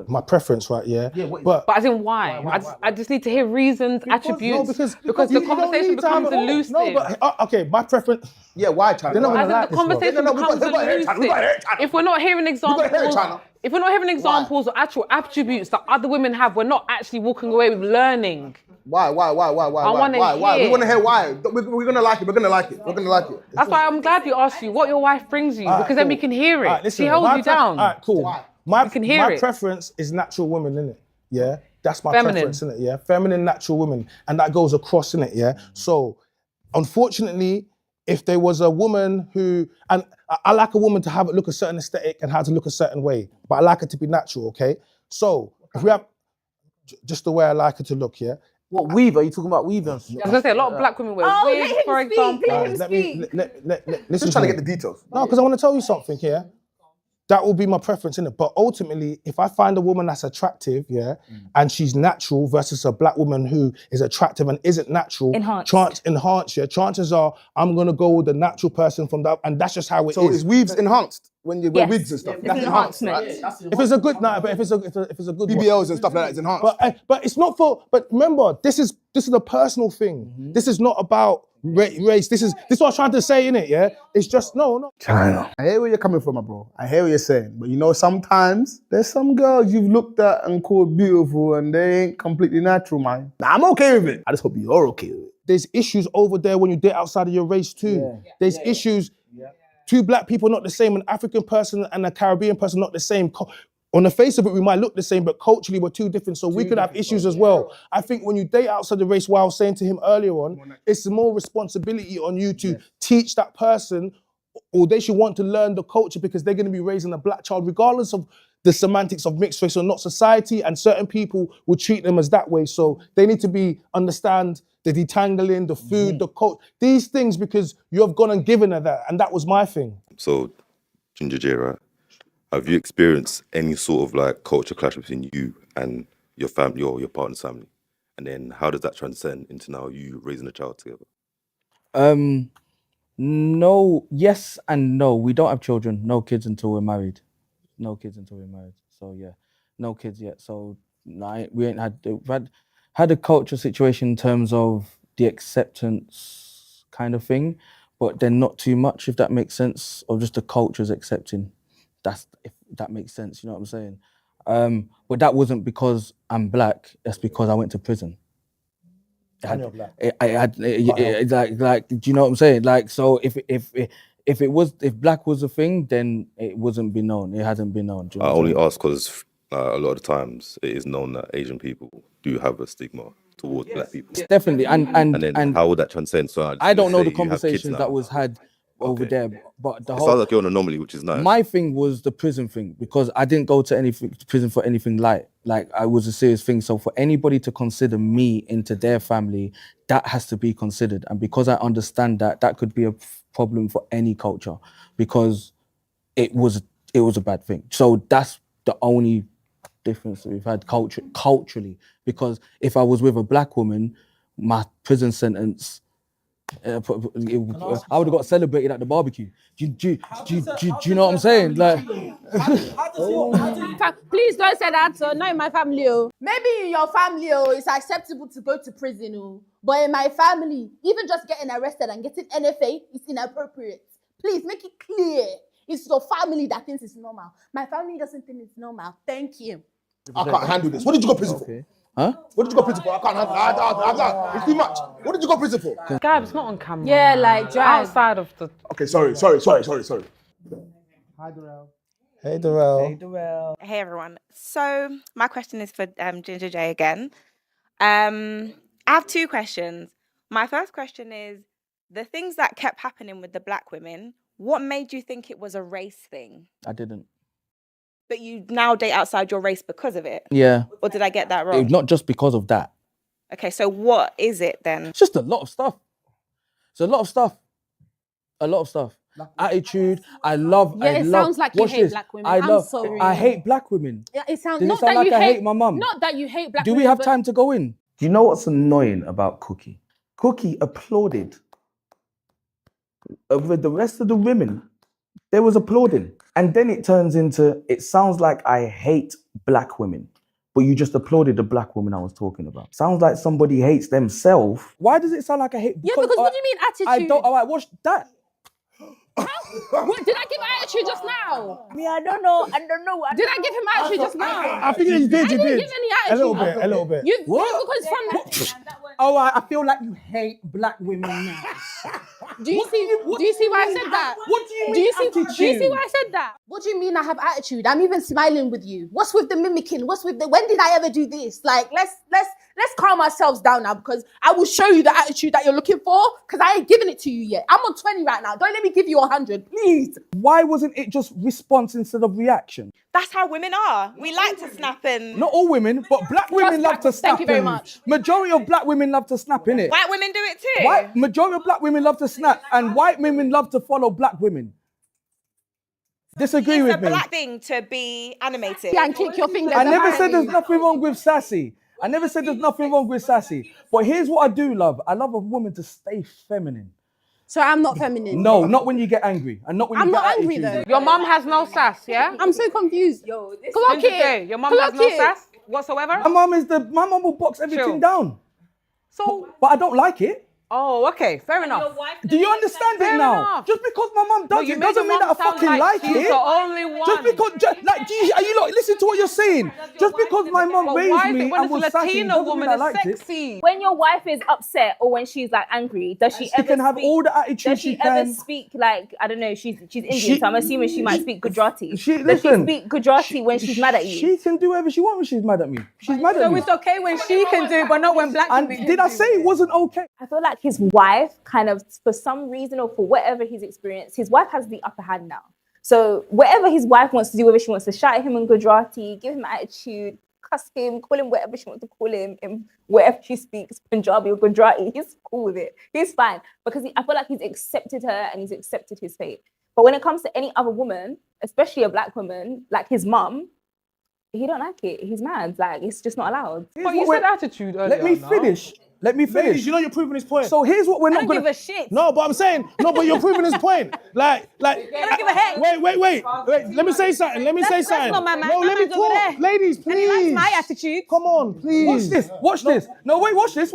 my preference, right? Yeah. But But as in why? I just need to hear reasons, attributes, because the you don't conversation need to have becomes it all. elusive. No, but okay, my preference. Yeah, why, China? They're not As gonna in like the this, bro. conversation No, we becomes gotta hear it, China. We gotta hear it, elusive. China. If we're not hearing examples, hear it, China. if we're not hearing examples or actual attributes that other women have, we're not actually walking away with learning. Why? wanna Why? We hear. want to hear why. We're going to like it. We're going to like it. That's why I'm glad you asked you what your wife brings you, because then we can hear it. Alright, listen, She holds my you down. Alright, cool. Why? My can hear my it. preference is natural women, innit? Yeah, that's my Feminine. preference, innit? Yeah, feminine, natural women, and that goes across, innit? Yeah. So, unfortunately, if there was a woman who, and I like a woman to have it look a certain aesthetic and how to look a certain way, but I like it to be natural. Okay. So if we have just the way I like it to look, yeah. What, weave? Are you talking about weave? I was gonna say a lot of black women wear wigs, for example. Let me listen. Just trying to get the details. No, because I want to tell you something here. That will be my preference, innit? But ultimately, if I find a woman that's attractive, yeah, and she's natural versus a black woman who is attractive and isn't natural, enhanced, yeah, chances are I'm gonna go with the natural person from that, and that's just how it is. So is weaves enhanced when you wear Yes. wigs and stuff? It's That's enhanced, right? If it's a good night, but if it's a good one. BBLs and stuff like that is enhanced. But it's not for. But remember, this is a personal thing. This is not about race. This is what I was trying to say, innit? Yeah. It's just no. China. I hear where you're coming from, my bro. I hear what you're saying. But you know, sometimes there's some girls you've looked at and called beautiful and they ain't completely natural, man. Now, I'm okay with it. I just hope you're okay with it. There's issues over there when you date outside of your race too. There's issues. Two black people not the same, an African person and a Caribbean person not the same. On the face of it, we might look the same, but culturally we're too different, so we could have issues as well. I think when you date outside the race, what I was saying to him earlier on, it's more responsibility on you to teach that person or they should want to learn the culture because they're going to be raising a black child, regardless of the semantics of mixed race or not. Society and certain people will treat them as that way. So they need to understand the detangling, the food, the culture, these things, because you have gone and given her that. And that was my thing. So, Ginger J, right? Have you experienced any sort of like culture clash between you and your family or your partner's family? And then how does that transcend into now you raising a child together? No, yes and no. We don't have children. No kids until we're married. No kids until we're married. So yeah, no kids yet. So no, we ain't had. We've had a culture situation in terms of the acceptance kind of thing, but then not too much, if that makes sense, or just the culture's accepting. If that makes sense. You know what I'm saying? But that wasn't because I'm black. That's because I went to prison. And you're black. Like, do you know what I'm saying? Like, so if black was a thing, then it wasn't been known. It hasn't been known. Do you know I what I'm only saying? ask because a lot of the times it is known that Asian people do have a stigma towards black people. Definitely, and then how would that transcend? So I don't know the you have kids conversations now. that was had over there, but It sounds like you're an anomaly, which is nice. My thing was the prison thing, because I didn't go to prison for anything light. Like, I was a serious thing. So for anybody to consider me into their family, that has to be considered. And because I understand that could be a problem for any culture, because it was a bad thing. So that's the only difference that we've had culturally. Because if I was with a black woman, my prison sentence, I would have got celebrated at the barbecue. Do you know what I'm saying? Like, Please don't say that. So not in my family. Oh. Maybe in your family, it's acceptable to go to prison. But in my family, even just getting arrested and getting NFA is inappropriate. Please make it clear. It's your family that thinks it's normal. My family doesn't think it's normal. Thank you. I can't handle this. What did you go prison for? Huh? What did you go prison for? I can't handle it. It's too much. What did you go prison for? Gab's not on camera. Yeah, like drive. Outside of the. Okay, sorry. Hi, Darrell. Hey, Darrell. Hey, Darrell. Hey everyone. So my question is for Ginger J again. I have two questions. My first question is, the things that kept happening with the black women, what made you think it was a race thing? I didn't. But you now date outside your race because of it? Yeah. Or did I get that wrong? Not just because of that. Okay, so what is it then? It's just a lot of stuff. It's a lot of stuff. A lot of stuff. Attitude. Sounds like you hate black women. I'm sorry. I hate black women. Yeah, it sounds. Does Not it sound that like you I hate hate my mum? Not that you hate black Do women. we have but- time to go in? Do you know what's annoying about Cookie? Cookie applauded. With the rest of the women, there was applauding. And then it turns into, it sounds like I hate black women, but you just applauded the black woman I was talking about. Sounds like somebody hates themselves. Why does it sound like I hate? Yeah, because what do you mean attitude? I don't. All right, watch that. What, did I give attitude just now? Me, I don't know. Did I give him attitude just now? I think you did. I didn't give any attitude. A little bit. Because from Oh, I feel like you hate black women now. Do you see why I said that? What do you mean? Do you see why I said that? What do you mean I have attitude? I'm even smiling with you. What's with the mimicking? When did I ever do this? Like, let's calm ourselves down now, because I will show you the attitude that you're looking for, because I ain't giving it to you yet. I'm on 20 right now. Don't let me give you 100, please. Why wasn't it just response instead of reaction? That's how women are. We like to snap and... Not all women, but black women love to snap. Thank you very much. Majority of black women love to snap, innit? White women do it too. Majority of black women love to snap, and white women love to follow black women. Disagree with me. It's a black thing to be animated. Yeah, and click your fingers. I never said there's nothing wrong with sassy. I never said there's nothing wrong with sassy. But here's what I do love. I love a woman to stay feminine. So I'm not feminine. No, not when you get angry. And not when I'm you get not angry attitude. though. Your mum has no sass, yeah? I'm so confused. Yo, clock Ginger J, it. your mum has no sass whatsoever? My mum will box everything down. So, but I don't like it. Oh, okay, fair enough. Do you understand it now? Just because my mum does it doesn't mean that I fucking like it. She's the only one. Just because, are you lot, listen to what you're saying. Just because my mum raised me and was sassy doesn't mean I liked it. When your wife is upset or when she's like angry, does she She ever can have speak, all the attitude does she ever can. speak like, I don't know, she's Indian, so I'm assuming she might speak Gujarati. Does she listen, speak Gujarati when she's mad at you? She can do whatever she wants when she's mad at me. She's mad at me. So it's okay when she can do it, but not when black women can Did I do say it. it wasn't okay? I feel like like his wife kind of, for some reason or for whatever he's experienced, his wife has the upper hand now. So whatever his wife wants to do, whether she wants to shout at him in Gujarati, give him attitude, cuss him, call him whatever she wants to call him, in whatever she speaks, Punjabi or Gujarati, he's cool with it. He's fine. Because I feel like he's accepted her and he's accepted his fate. But when it comes to any other woman, especially a black woman, like his mum, he don't like it. He's mad. Like, it's just not allowed. But you said attitude earlier. Let me finish. Let me finish. Ladies, you know you're proving his point. So here's what we're not I don't gonna give a shit. No, but I'm saying, no, but you're proving his point. Like, I don't give a heck. wait. Let me say something. That's not my man. No, My let me man's over there. talk. Ladies, please. And he likes my attitude. Come on, please. Watch this. No, wait, watch this.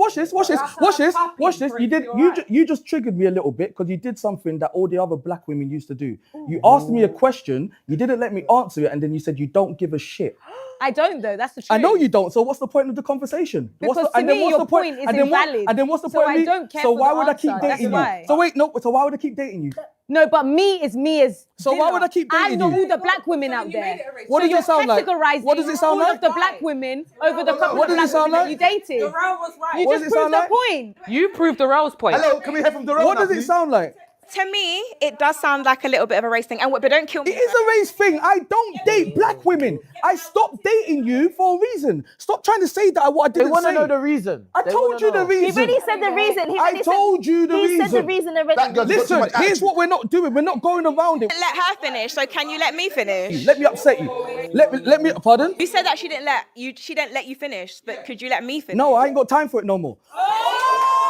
You just triggered me a little bit because you did something that all the other black women used to do. You asked me a question, you didn't let me answer it, and then you said you don't give a shit. I don't though, that's the truth. I know you don't, so what's the point of the conversation? Because to me, your point is invalid. And then what's the So point of me? I don't care So for why the would I keep answer, dating that's you? why. So why would I keep dating you? No, but me is So why would I keep dating I know you? all the black women out there. What does it sound like? Categorizing What does it sound all like? of the black women over the couple What of does it black sound women that like? you dated. You What just does it proved sound the like? point. You proved the Rose point. Hello, can we hear from the What does it sound like? To me, it does sound like a little bit of a race thing. But don't kill me. It is a race thing. I don't date black women. I stopped dating you for a reason. Stop trying to say that what I didn't They want say. to know the reason. I They told wanna you the know. reason. He already said the reason. I told you the reason. He said the reason already. That girl's got too Listen, much here's attitude. what we're not doing. We're not going around it. Let her finish. So can you let me finish? Let me upset you. Let me. Pardon? You said that she didn't let you finish, but could you let me finish? No, I ain't got time for it no more.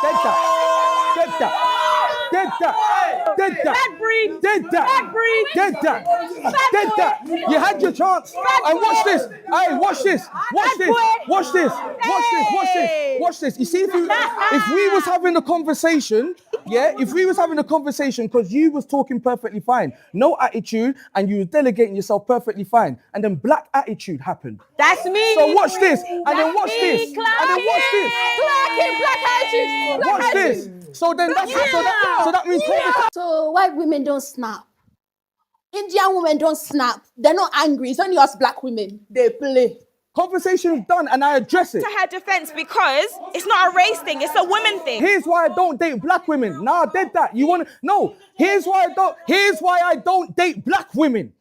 Dead that. Dead that. Dead that. Dead that. Bad breed. Dead that. Bad breed. Dead that. Dead that. You had your chance. And watch this. Hey, watch this. Watch this. Watch this. Watch this. Watch this. Watch this. You see, if we was having a conversation, yeah, if we was having a conversation, because you was talking perfectly fine, no attitude, and you was delegating yourself perfectly fine, and then black attitude happened. That's me. So watch this, and then watch this, and then watch this. Black attitude. Watch this. So then that's so that means So white women don't snap. Indian women don't snap. They're not angry. It's only us black women. They play. conversation is done, and I address it. To her defense, because it's not a race thing, it's a women thing. Here's why I don't date black women. Nah, I did that. You want to? No. Here's why I don't date black women.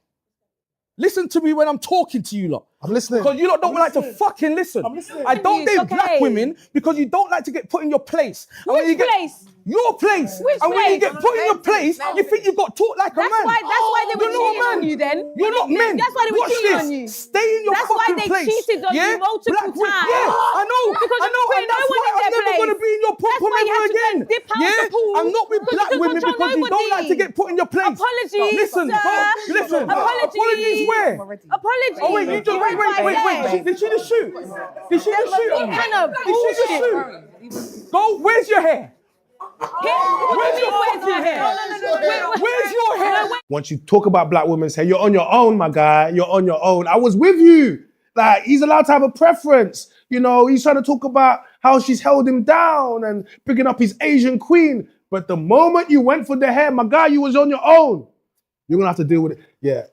Listen to me when I'm talking to you lot. I'm listening. Because you lot don't like to fucking listen. I'm listening. I don't date black women because you don't like to get put in your place. And when you get, place? Your place. Which and when you place? get put in your place, you think you got taught like a man. That's why they were You're not cheating a man. on you then. You're not men. That's why they were Watch cheating this. on you. Stay in your That's why fucking they place. cheated on you multiple Black women- times. Yeah, I know. Because I you know. put And no that's one why in I'm their never going to place. be in your That's why you ever had to go again. and dip out Yeah, the pool I'm not with because you black couldn't women control because you don't like to nobody. get put in your place. Apologies, Listen, sir. listen. Apologies. where? Apologies. Oh wait, you just wait. Did she just shoot? Did she just shoot? What kind of Did she just shoot? Go. Where's your hair? Where's your fucking hair? Where's your hair? Once you talk about black women's hair, you're on your own, my guy. You're on your own. I was with you. Like, he's allowed to have a preference. You know, he's trying to talk about how she's held him down and picking up his Asian queen. But the moment you went for the hair, my guy, you was on your own. You're going to have to deal with it. Yeah.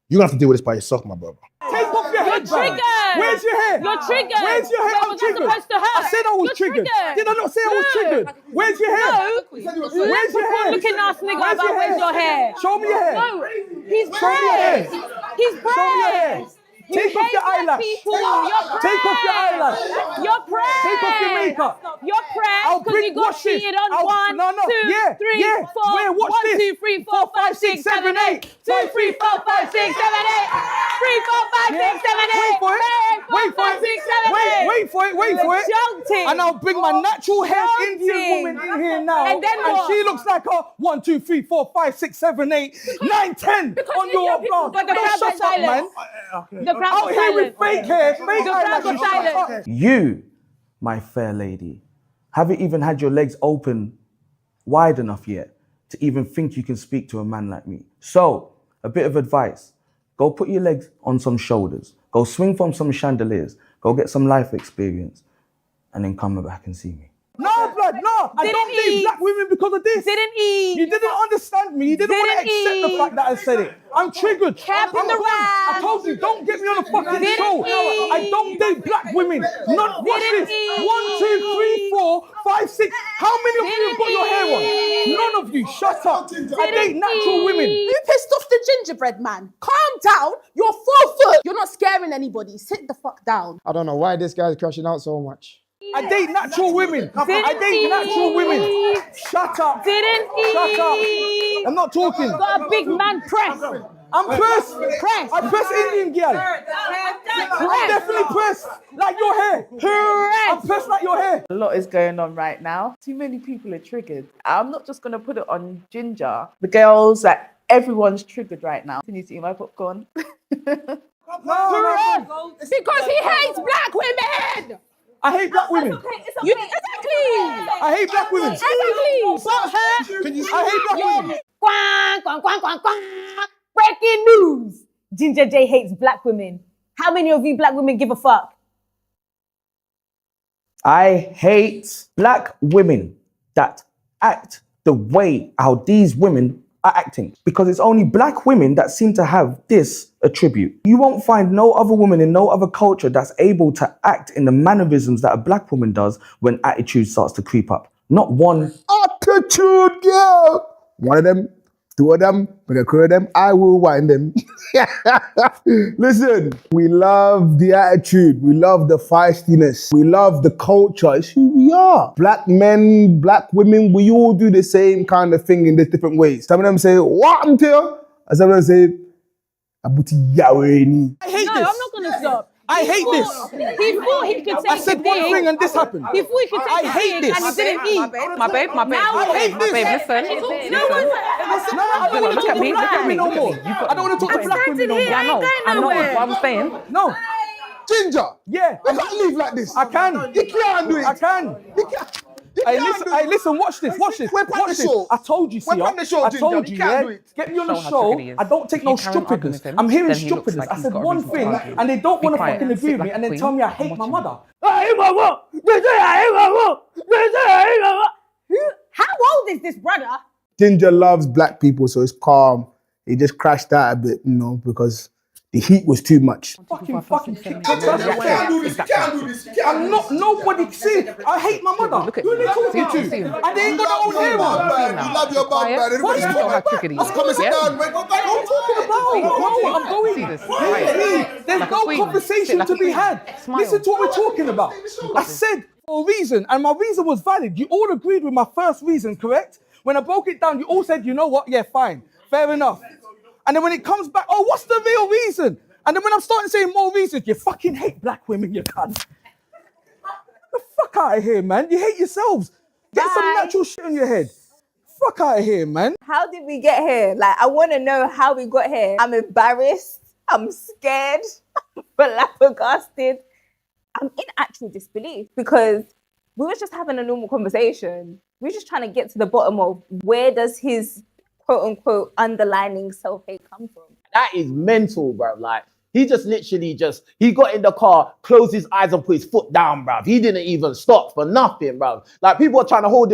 You're going to have to deal with this by yourself, my brother. Take off your head. Triggered. Where's your hair? You're triggered. Where's your hair? Where I'm was that triggered. supposed to hurt? I said I was You're triggered. triggered. Did I not say I was triggered? Where's your hair? No. Where's your hair? Looking ass nigga Where's about where's your hair? Show me your hair. No, he's Show me your hair. pressed. He's Show me your hair. pressed. Take off your eyelash. Take off your eyelash. You're pressed. Take off your makeup. You're pressed I'll because bring you got watch this. cheated on. One, two, three, four. Where? Watch One, this. 2, 3, 4, 5, 6, 7, 8. 2, 3, 4, 5, 6, 7, 8. 3, 4, 5, 6, 7, 8. Wait for it. Wait for it. Wait for it. Wait for it. Jumped it. And I'll bring my natural hair Indian woman in here now. And then what? she looks like a 1, 2, 3, 4, 5, 6, 7, 8, 9, 10 on your blood. But the crowd was silent. The crowd Out was here silent. with fake hair, fake The crowd was eyelashes. silent. You, my fair lady, haven't even had your legs open wide enough yet to even think you can speak to a man like me. So, a bit of advice. Go put your legs on some shoulders. Go swing from some chandeliers. Go get some life experience. And then come back and see me. No, blood, no. I don't date black women because of this. Didn't eat. You didn't understand me. You didn't want to accept the fact that I said it. I'm triggered. Cap in the I rap. told you, don't get me on a fucking Didn't show. eat. I don't date black women. Not watch Didn't this. eat. 1, 2, 3, 4, 5, 6. How many of you have got your hair on? None of you. Shut up. I date natural women. You pissed off the gingerbread man. Calm down. You're 4 foot. You're not scaring anybody. Sit the fuck down. I don't know why this guy's crashing out so much. I date natural women. I date natural women. Shut up. Didn't eat. Shut up. I'm not talking. Got a big man press. I'm pressed. Press. I press Indian girl. I'm definitely pressed. Like your hair. I'm pressed like your hair. A lot is going on right now. Too many people are triggered. I'm not just gonna put it on Ginger. The girls, like everyone's triggered right now. Can you see my popcorn? Because he hates black women. I hate black women. You exactly. I hate black women. Exactly. But her. I hate black women. Quang, quang, quang, quang, quang. Breaking news. Ginger J hates black women. How many of you black women give a fuck? I hate black women that act the way how these women are acting, because it's only black women that seem to have this attribute. You won't find no other woman in no other culture that's able to act in the mannerisms that a black woman does when attitude starts to creep up. Not one. Attitude, girl. One of them, 2 of them, but a crew of them, I will wind them. Listen, we love the attitude. We love the feistiness. We love the culture. It's who we are. Black men, black women, we all do the same kind of thing in different ways. Some of them say, what until? And some of them say, Abuti Yaweni. I hate No, this. I'm not gonna stop. I hate this. He thought he could say I said one thing and this happened. He thought he could say I hate this. and he didn't eat. My babe. I hate this. Listen. No one's. No, I don't want to Look talk at to me. black Look at me. women no Look at more. me. You've got- I don't want to talk to black women no more. Yeah, I know. I know what I'm saying. No. Ginger, Yeah. I can't leave like this. I can. You can't do it. I can. You can't. You Hey, can't listen, do hey, it. listen, watch this, watch this, We're on watch the this. show. I told you, We're see, on the show, I Ginger. told You you, can't yeah. do it. Get me on the Show how show. tricky he is. I don't take If no you carry on arguing stupidness. with him, I'm hearing then he looks stupidness. like I he's said got a one reason to thing, argue. and they don't Be want to quiet. fucking agree with Sit me, like and a then tell queen me I hate and my watch mother. How old is this brother? Ginger loves black people, so it's calm. He just crashed out a bit, because the heat was too much. Fucking kick. I'm not nobody. See, I hate my mother. Look at Who are they talking see to? him. And they ain't got their own hair on. You love your mum, man. Everybody's You know how tricky he is. Come and sit down, man. What are you talking about? No, I'm going. See this. There's Like a no queen. conversation Sit like to a be queen. had. Smile. Listen to what we're talking about. I said for a reason, and my reason was valid. You all agreed with my first reason, correct? When I broke it down, you all said, you know what? Yeah, fine. Fair enough. And then when it comes back, oh, what's the real reason? And then when I'm starting saying more reasons, you fucking hate black women, you cunt. The fuck out of here, man. You hate yourselves. Get some natural shit on your head. Fuck out of here, man. How did we get here? Like, I want to know how we got here. I'm embarrassed. I'm scared. I'm flabbergasted. I'm in actual disbelief because we were just having a normal conversation. We were just trying to get to the bottom of where does his quote unquote underlining self-hate come from? That is mental, bro. Like, he just literally he got in the car, closed his eyes and put his foot down, bruv. He didn't even stop for nothing, bruv. Like, people were trying to hold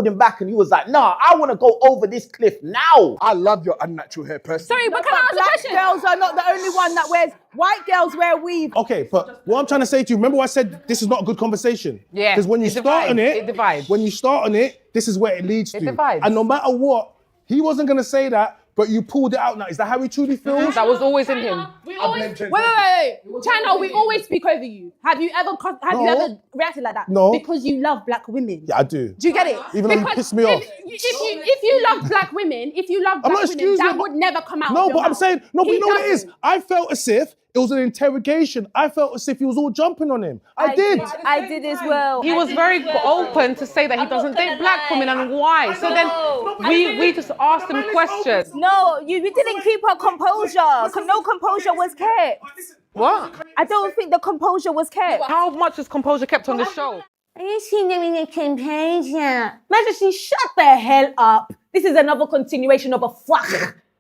him back, and he was like, nah, I want to go over this cliff now. I love your unnatural hair, person. Sorry, but can I ask a question? Black girls are not the only one that wears. White girls wear weave. Okay, but what I'm trying to say to you, remember what I said, this is not a good conversation. Yeah, Because when you it start on divides, it, it divides. when you start on it, this is where it leads It to. divides. And no matter what, he wasn't going to say that, but you pulled it out now. Is that how he truly feels? That was always in him. We always wait. China, we always speak over you. Have you ever reacted like that? No. Because you love black women. Yeah, I do. Do you get it? Even though you Because piss me off. If you love black women, I'm not excusing that it, would never come out. No, of your but I'm mouth. saying, no, but He you know what it is? doesn't. I felt as if it was an interrogation. I felt as if he was all jumping on him. I did. I did as well. He was very open to say that he doesn't date black women and why. So then we just asked him questions. No, we didn't keep our composure. No composure was kept. What? I don't think the composure was kept. How much is composure kept on this show? Are you seeing them in a composure? Majesty, shut the hell up. This is another continuation of a fuck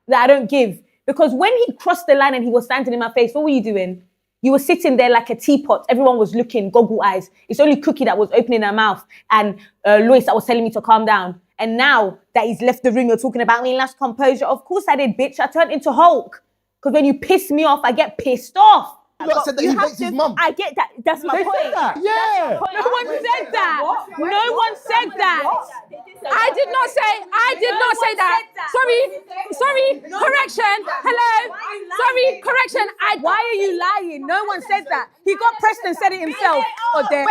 that I don't give. Because when he crossed the line and he was standing in my face, what were you doing? You were sitting there like a teapot. Everyone was looking, goggle eyes. It's only Cookie that was opening her mouth and Lois that was telling me to calm down. And now that he's left the room, you're talking about me, lost composure. Of course I did, bitch. I turned into Hulk. Because when you piss me off, I get pissed off. You lot said that he hates his mum. I get that. That's my point. Said that. Yeah. No one said that. No one said that. I did not say that. Sorry, correction. Hello. Sorry, correction. Why are you lying? No one said that. He got pressed and said it himself. Wait.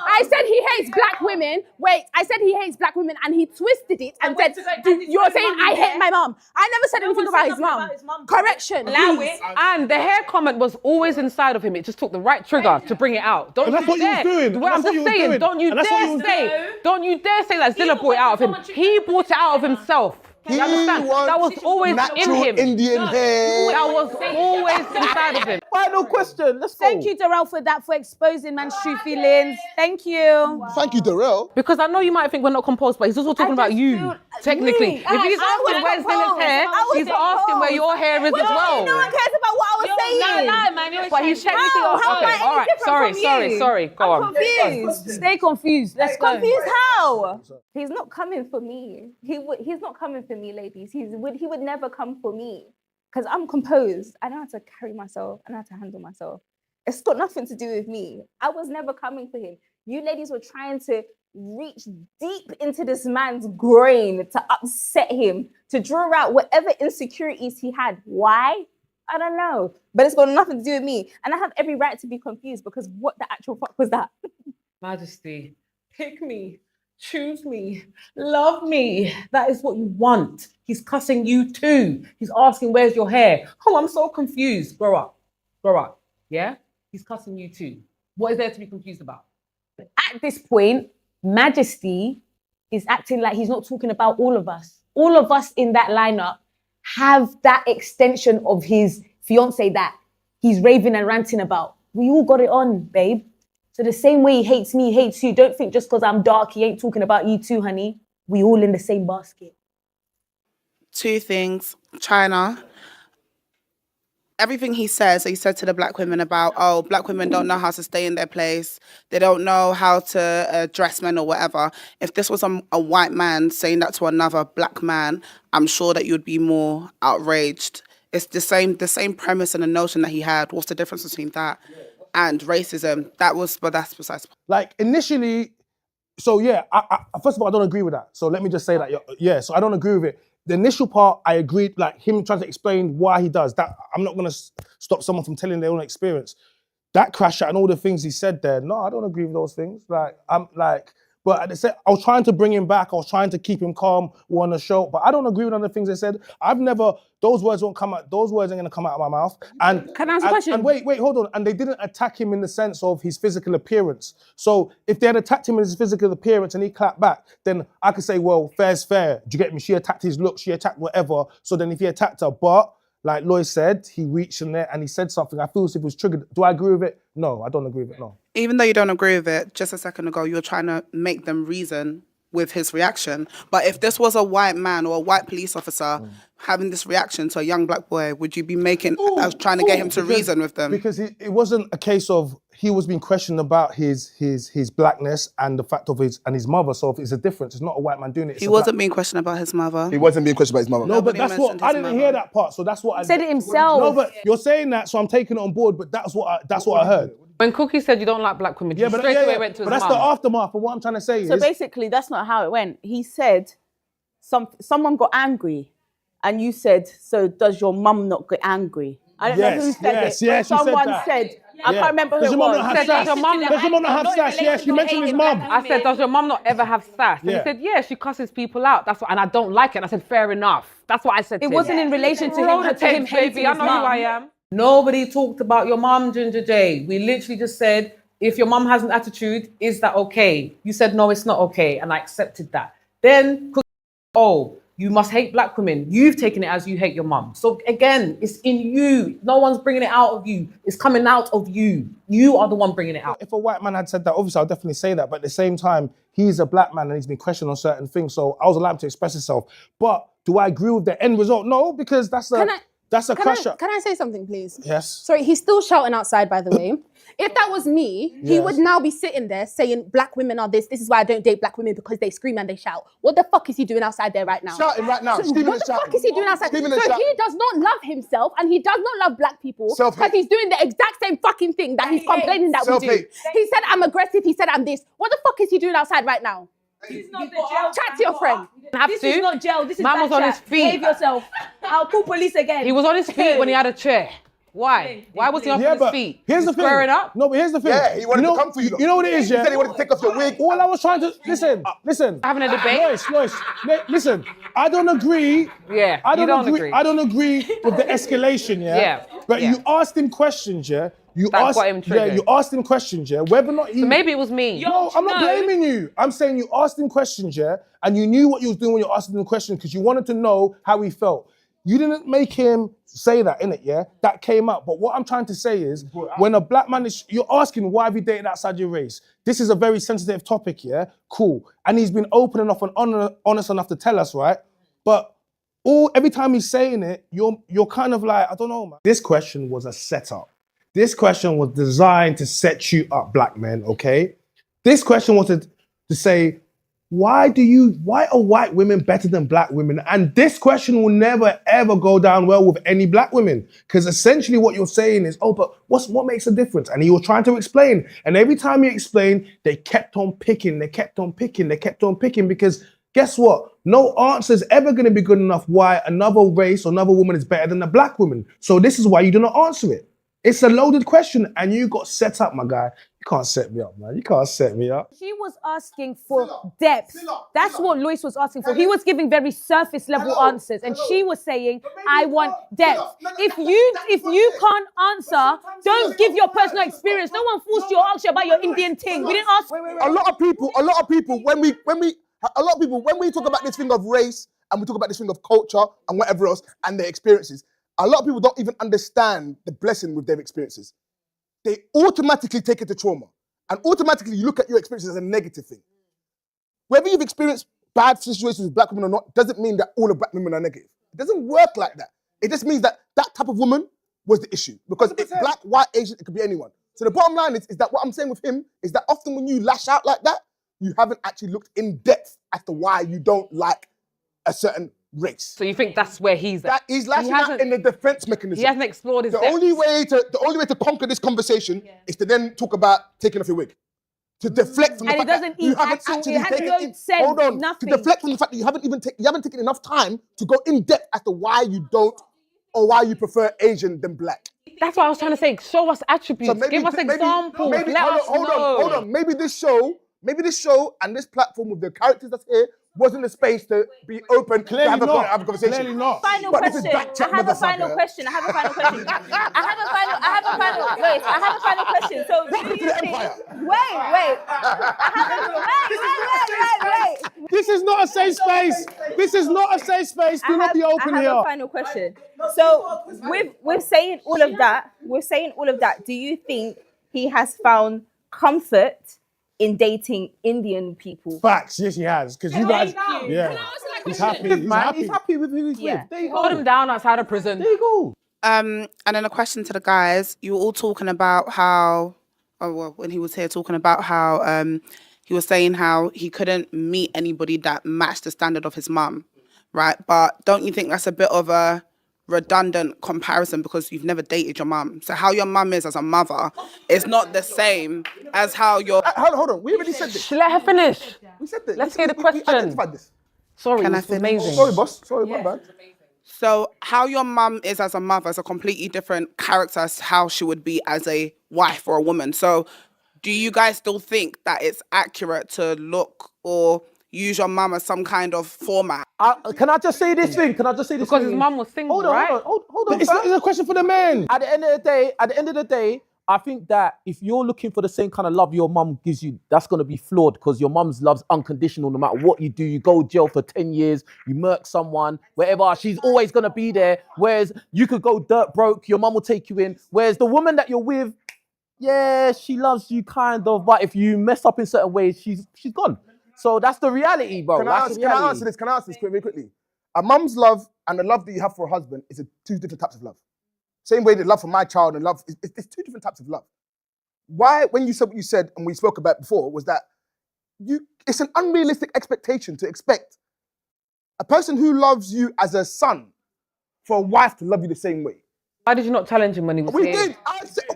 I said he hates black women. I said he hates black women and he twisted it and said, you're saying I hate my mum. I never said anything about his mum. Correction. Allow it. And the hair comment was always inside of him. It just took the right trigger to bring it out. Don't And that's you what you was dare. doing. Well, I'm That's what just you was saying, doing. don't you And that's what you dare was say, don't you dare say that Zilla brought it out of him. He brought it out of himself. You understand? That was always in natural him. Indian hair. That was always inside of him. Final question. Let's go. Thank you, Darrell, for that, for exposing man's true feelings. Thank you. Thank you, Darrell. Because I know you might think we're not composed, but he's also talking about you. Technically, if he's asking where's Zilla's hair, he's asking where your hair is as well. No one cares about what I was saying. No, man. But he's technically How am I okay. All right. any different from you? Sorry. Go on. Confused. Stay confused. Let's go. Confused how? He's not coming for me. He's not coming for me, ladies. He would never come for me because I'm composed. I know how to carry myself. I know how to handle myself. It's got nothing to do with me. I was never coming for him. You ladies were trying to reach deep into this man's brain to upset him, to draw out whatever insecurities he had. Why? I don't know. But it's got nothing to do with me. And I have every right to be confused because what the actual fuck was that? Majesty, pick me, choose me, love me. That is what you want. He's cussing you too. He's asking, where's your hair? Oh, I'm so confused. Grow up. Yeah? He's cussing you too. What is there to be confused about? At this point, Majesty is acting like he's not talking about all of us. All of us in that lineup have that extension of his fiance that he's raving and ranting about. We all got it on, babe. So the same way he hates me, he hates you. Don't think just because I'm dark, he ain't talking about you too, honey. We all in the same basket. Two things. China. Everything he said to the black women about, oh, black women don't know how to stay in their place. They don't know how to dress men or whatever. If this was a white man saying that to another black man, I'm sure that you'd be more outraged. It's the same premise and the notion that he had. What's the difference between that and racism? But that's precise. Like initially, so yeah, I first of all, I don't agree with that. So let me just say that, yeah, so I don't agree with it. The initial part, I agreed, like him trying to explain why he does that. I'm not gonna stop someone from telling their own experience. That crash out and all the things he said there, no, I don't agree with those things. Like, but at the same, I was trying to bring him back. I was trying to keep him calm on the show, but I don't agree with other things they said. Those words won't come out. Those words ain't gonna come out of my mouth. And can I ask a question? And wait, hold on. And they didn't attack him in the sense of his physical appearance. So if they had attacked him in his physical appearance and he clapped back, then I could say, well, fair's fair. Do you get me? She attacked his look. She attacked whatever. So then if he attacked her, but like Lois said, he reached in there and he said something. I feel as if it was triggered. Do I agree with it? No, I don't agree with it. No. Even though you don't agree with it, just a second ago, you were trying to make them reason with his reaction. But if this was a white man or a white police officer having this reaction to a young black boy, would you be trying to get him to reason with them? Because it wasn't a case of he was being questioned about his blackness and the fact of his mother. So if it's a difference, it's not a white man doing it. He wasn't being questioned about his mother. He wasn't being questioned about his mother. No, but that's what I didn't hear that part. So that's what He said it himself. No, but you're saying that, so I'm taking it on board. But that's what I heard. When Cookie said you don't like black women, you straight away went to his But that's mum. the aftermath of what I'm trying to say. So basically, that's not how it went. He said, someone got angry, and you said, so does your mum not get angry? I don't know who said it. Yes, but someone that. said, I can't remember who it was. Does your mum not have sass? Yeah, she mentioned his mum. I said, does your mum not ever have sass? And Yeah. he said, yeah, she cusses people out. That's what, and I don't like it. And I said, fair enough. That's what I said to It him. wasn't in relation to Roll him, the to him tapes, hating baby. I his know who mum. I am. Nobody talked about your mum, Ginger J. We literally just said, if your mum has an attitude, is that okay? You said, no, it's not okay. And I accepted that. Then, you must hate black women. You've taken it as you hate your mum. So again, it's in you. No one's bringing it out of you. It's coming out of you. You are the one bringing it out. If a white man had said that, obviously I'll definitely say that. But at the same time, he's a black man and he's been questioned on certain things. So I was allowed to express himself. But do I agree with the end result? No, because that's That's a Can crusher. I say something, please? Yes. Sorry, he's still shouting outside, by the way. If that was me, he Yes. would now be sitting there saying, black women are this is why I don't date black women, because they scream and they shout. What the fuck is he doing outside there right now? Shouting right now. So Screaming what and the fuck shouting. is he doing outside? Screaming So and shouting. he does not love himself and he does not love black people because Self-hate. he's doing the exact same fucking thing that he's complaining that we do. Self-hate. He said, I'm aggressive. He said, I'm this. What the fuck is he doing outside right now? This is not the jail. Chat to your friend. This is not jail. This is Man was on his backchat. feet. Behave yourself. I'll call police again. He was on his feet when he had a chair. Why? Why was he on his feet? Here's the thing. Squaring up? No, but here's the thing. Yeah, he wanted you know, to come for you. You know what it is, He yeah? said he wanted to take off your wig. All I was trying to listen. Having a debate. Lois, listen. I don't agree. Yeah, I don't you don't agree. agree. I don't agree with the escalation. Yeah. Yeah, But yeah. you asked him questions. Yeah. You That asked. got him Yeah. triggered. You asked him questions. Yeah. Whether or not he. So maybe it was me. No, I'm not blaming you. I'm saying you asked him questions, yeah, and you knew what you was doing when you asked him the question because you wanted to know how he felt. You didn't make him say that, innit, yeah? That came out. But what I'm trying to say is, when a black man is, you're asking, why have you dated outside your race? This is a very sensitive topic, yeah? Cool. And he's been open enough and honest enough to tell us, right? But every time he's saying it, you're kind of like, I don't know, man. This question was a setup. This question was designed to set you up, black men, okay? This question was to say, why are white women better than black women? And this question will never, ever go down well with any black women. Because essentially what you're saying is, but what makes a difference? And he was trying to explain. And every time he explained, they kept on picking, because guess what? No answer is ever going to be good enough why another race or another woman is better than a black woman. So this is why you do not answer it. It's a loaded question and you got set up, my guy. You can't set me up, man. You can't set me up. She was asking for depth. That's what Lois was asking for. He was giving very surface level answers, and she was saying, "I want depth." If you can't answer, don't give your personal experience. No one forced you or asked you about your Indian thing. We didn't ask. A lot of people, when we talk about this thing of race and we talk about this thing of culture and whatever else and their experiences, a lot of people don't even understand the blessing with their experiences. They automatically take it to trauma. And automatically you look at your experiences as a negative thing. Whether you've experienced bad situations with black women or not, doesn't mean that all of black women are negative. It doesn't work like that. It just means that that type of woman was the issue. Because it's black, white, Asian, it could be anyone. So the bottom line is that what I'm saying with him is that often when you lash out like that, you haven't actually looked in depth as to why you don't like a certain race. So you think that's where he's at? That he's lashing out in the defense mechanism. He hasn't explored his The only way to conquer this conversation is to then talk about taking off your wig. To deflect from the And fact it that you haven't actually nothing. To deflect from the fact that you haven't taken enough time to go in depth as to why you don't or why you prefer Asian than black. That's what I was trying to say. Show us attributes. Give us examples. Let us know. Hold on. Maybe this show and this platform with the characters that's here wasn't a space to be open to have a conversation. Clearly not. Final But this is question. backchat, I have a final motherfucker. question. I have a final question. Lois, I have a final question. So Welcome to the empire. Wait. Wait. This is not a safe space. This is not a safe space. Do not be open I here. have a final question. So we're saying all of that. Do you think he has found comfort in dating Indian people? Facts. Yes, he has. Because you guys, Thank you. yeah. Can I answer that He's question? happy. He's Man, happy. he's happy with who he's with. There you go. Hold him down outside of prison. There you go. And then a question to the guys. You were all talking about how, when he was here, talking about how he was saying how he couldn't meet anybody that matched the standard of his mum, right? But don't you think that's a bit of a redundant comparison because you've never dated your mum? So how your mum is as a mother is not the same as how your... Hold on. We already said this. Let her finish. We said this. Let's hear the We question. identified this. Sorry, Can I it's finish? amazing. Sorry, boss. Sorry, my bad. So how your mum is as a mother is a completely different character as how she would be as a wife or a woman. So do you guys still think that it's accurate to look or use your mum as some kind of format? Can I just say this thing? Because his mum was single, Hold on, right? hold on. It's a question for the men. At the end of the day, I think that if you're looking for the same kind of love your mum gives you, that's going to be flawed because your mum's love's unconditional no matter what you do. You go jail for 10 years, you murk someone, whatever, she's always going to be there. Whereas you could go dirt broke, your mum will take you in. Whereas the woman that you're with, yeah, she loves you kind of, but if you mess up in certain ways, she's gone. So that's the reality, bro. Can I answer this? Can I answer this very quickly? A mum's love and the love that you have for a husband is two different types of love. Same way the love for my child and love, it's two different types of love. Why, when you said what you said, and we spoke about before, was that it's an unrealistic expectation to expect a person who loves you as a son for a wife to love you the same way. Why did you not challenge him when he was We here? did.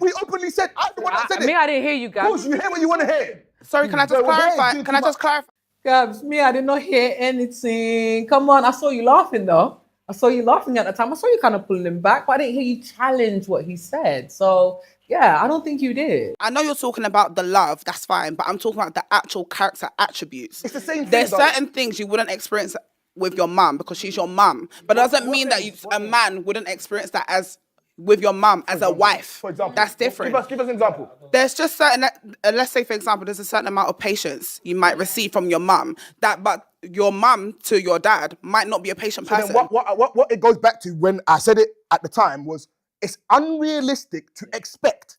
We openly said, I'm the one that said it. Me, I didn't hear you guys. Of course, you hear what you want to hear. Sorry, can I just clarify? Can I just clarify? Gabs, me, I did not hear anything. Come on, I saw you laughing though. I saw you laughing at the time. I saw you kind of pulling him back, but I didn't hear you challenge what he said. So, yeah, I don't think you did. I know you're talking about the love, that's fine, but I'm talking about the actual character attributes. It's the same thing. There's certain things you wouldn't experience with your mum because she's your mum, but it doesn't mean that a man wouldn't experience that as with your mum as a wife. For example, that's different. Give us an example. There's just certain, let's say for example, there's a certain amount of patience you might receive from your mum, but your mum to your dad might not be a patient person. Then what it goes back to when I said it at the time was, it's unrealistic to expect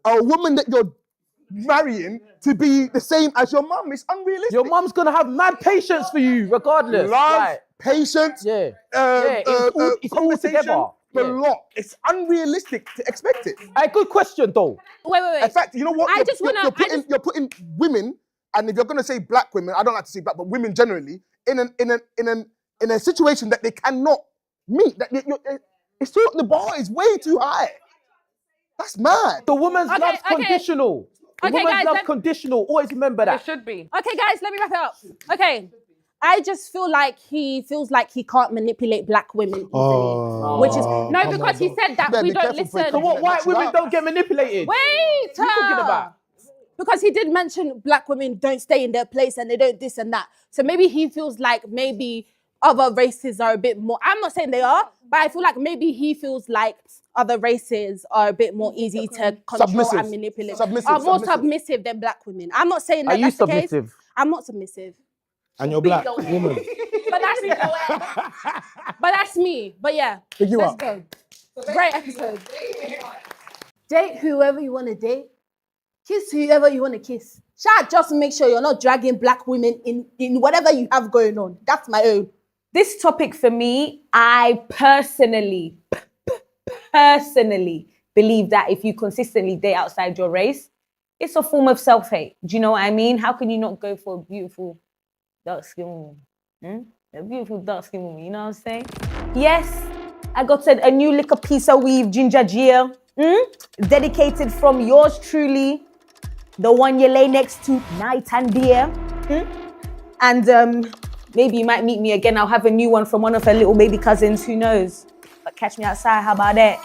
a woman that you're marrying to be the same as your mum. It's unrealistic. Your mum's gonna have mad patience for you, regardless. Love, patience, it's all together. The lot. It's unrealistic to expect it. A good question though. Wait. In fact, you know what? You're putting women, and if you're gonna say black women, I don't like to say black, but women generally, in a situation that they cannot meet. It's too, the bar is way too high. That's mad. The woman's love's conditional. The Okay, woman's guys, love's conditional. Always remember that. It should be. Okay, guys, let me wrap it up. Okay. I just feel like he feels like he can't manipulate black women easily. Which is because he said that we don't listen. So what, white women don't get manipulated? Wait! What are you talking about? Because he did mention black women don't stay in their place and they don't this and that. So maybe he feels like maybe other races are a bit more, I'm not saying they are, but I feel like maybe he feels like other races are a bit more easy to control and manipulate. Are more submissive than black women. I'm not saying that that's the case. Are you submissive? I'm not submissive. And you're black woman. But that's me. But that's me. But yeah, let's go. Great episode. Date whoever you want to date. Kiss whoever you want to kiss. Just make sure you're not dragging black women in whatever you have going on. That's my own. This topic for me, I personally believe that if you consistently date outside your race, it's a form of self-hate. Do you know what I mean? How can you not go for a beautiful dark-skinned woman? A beautiful dark-skinned woman, you know what I'm saying? Yes, I got a new little piece of weave, Ginger Gia, dedicated from yours truly, the one you lay next to night and day. And maybe you might meet me again. I'll have a new one from one of her little baby cousins, who knows? But catch me outside, how about that?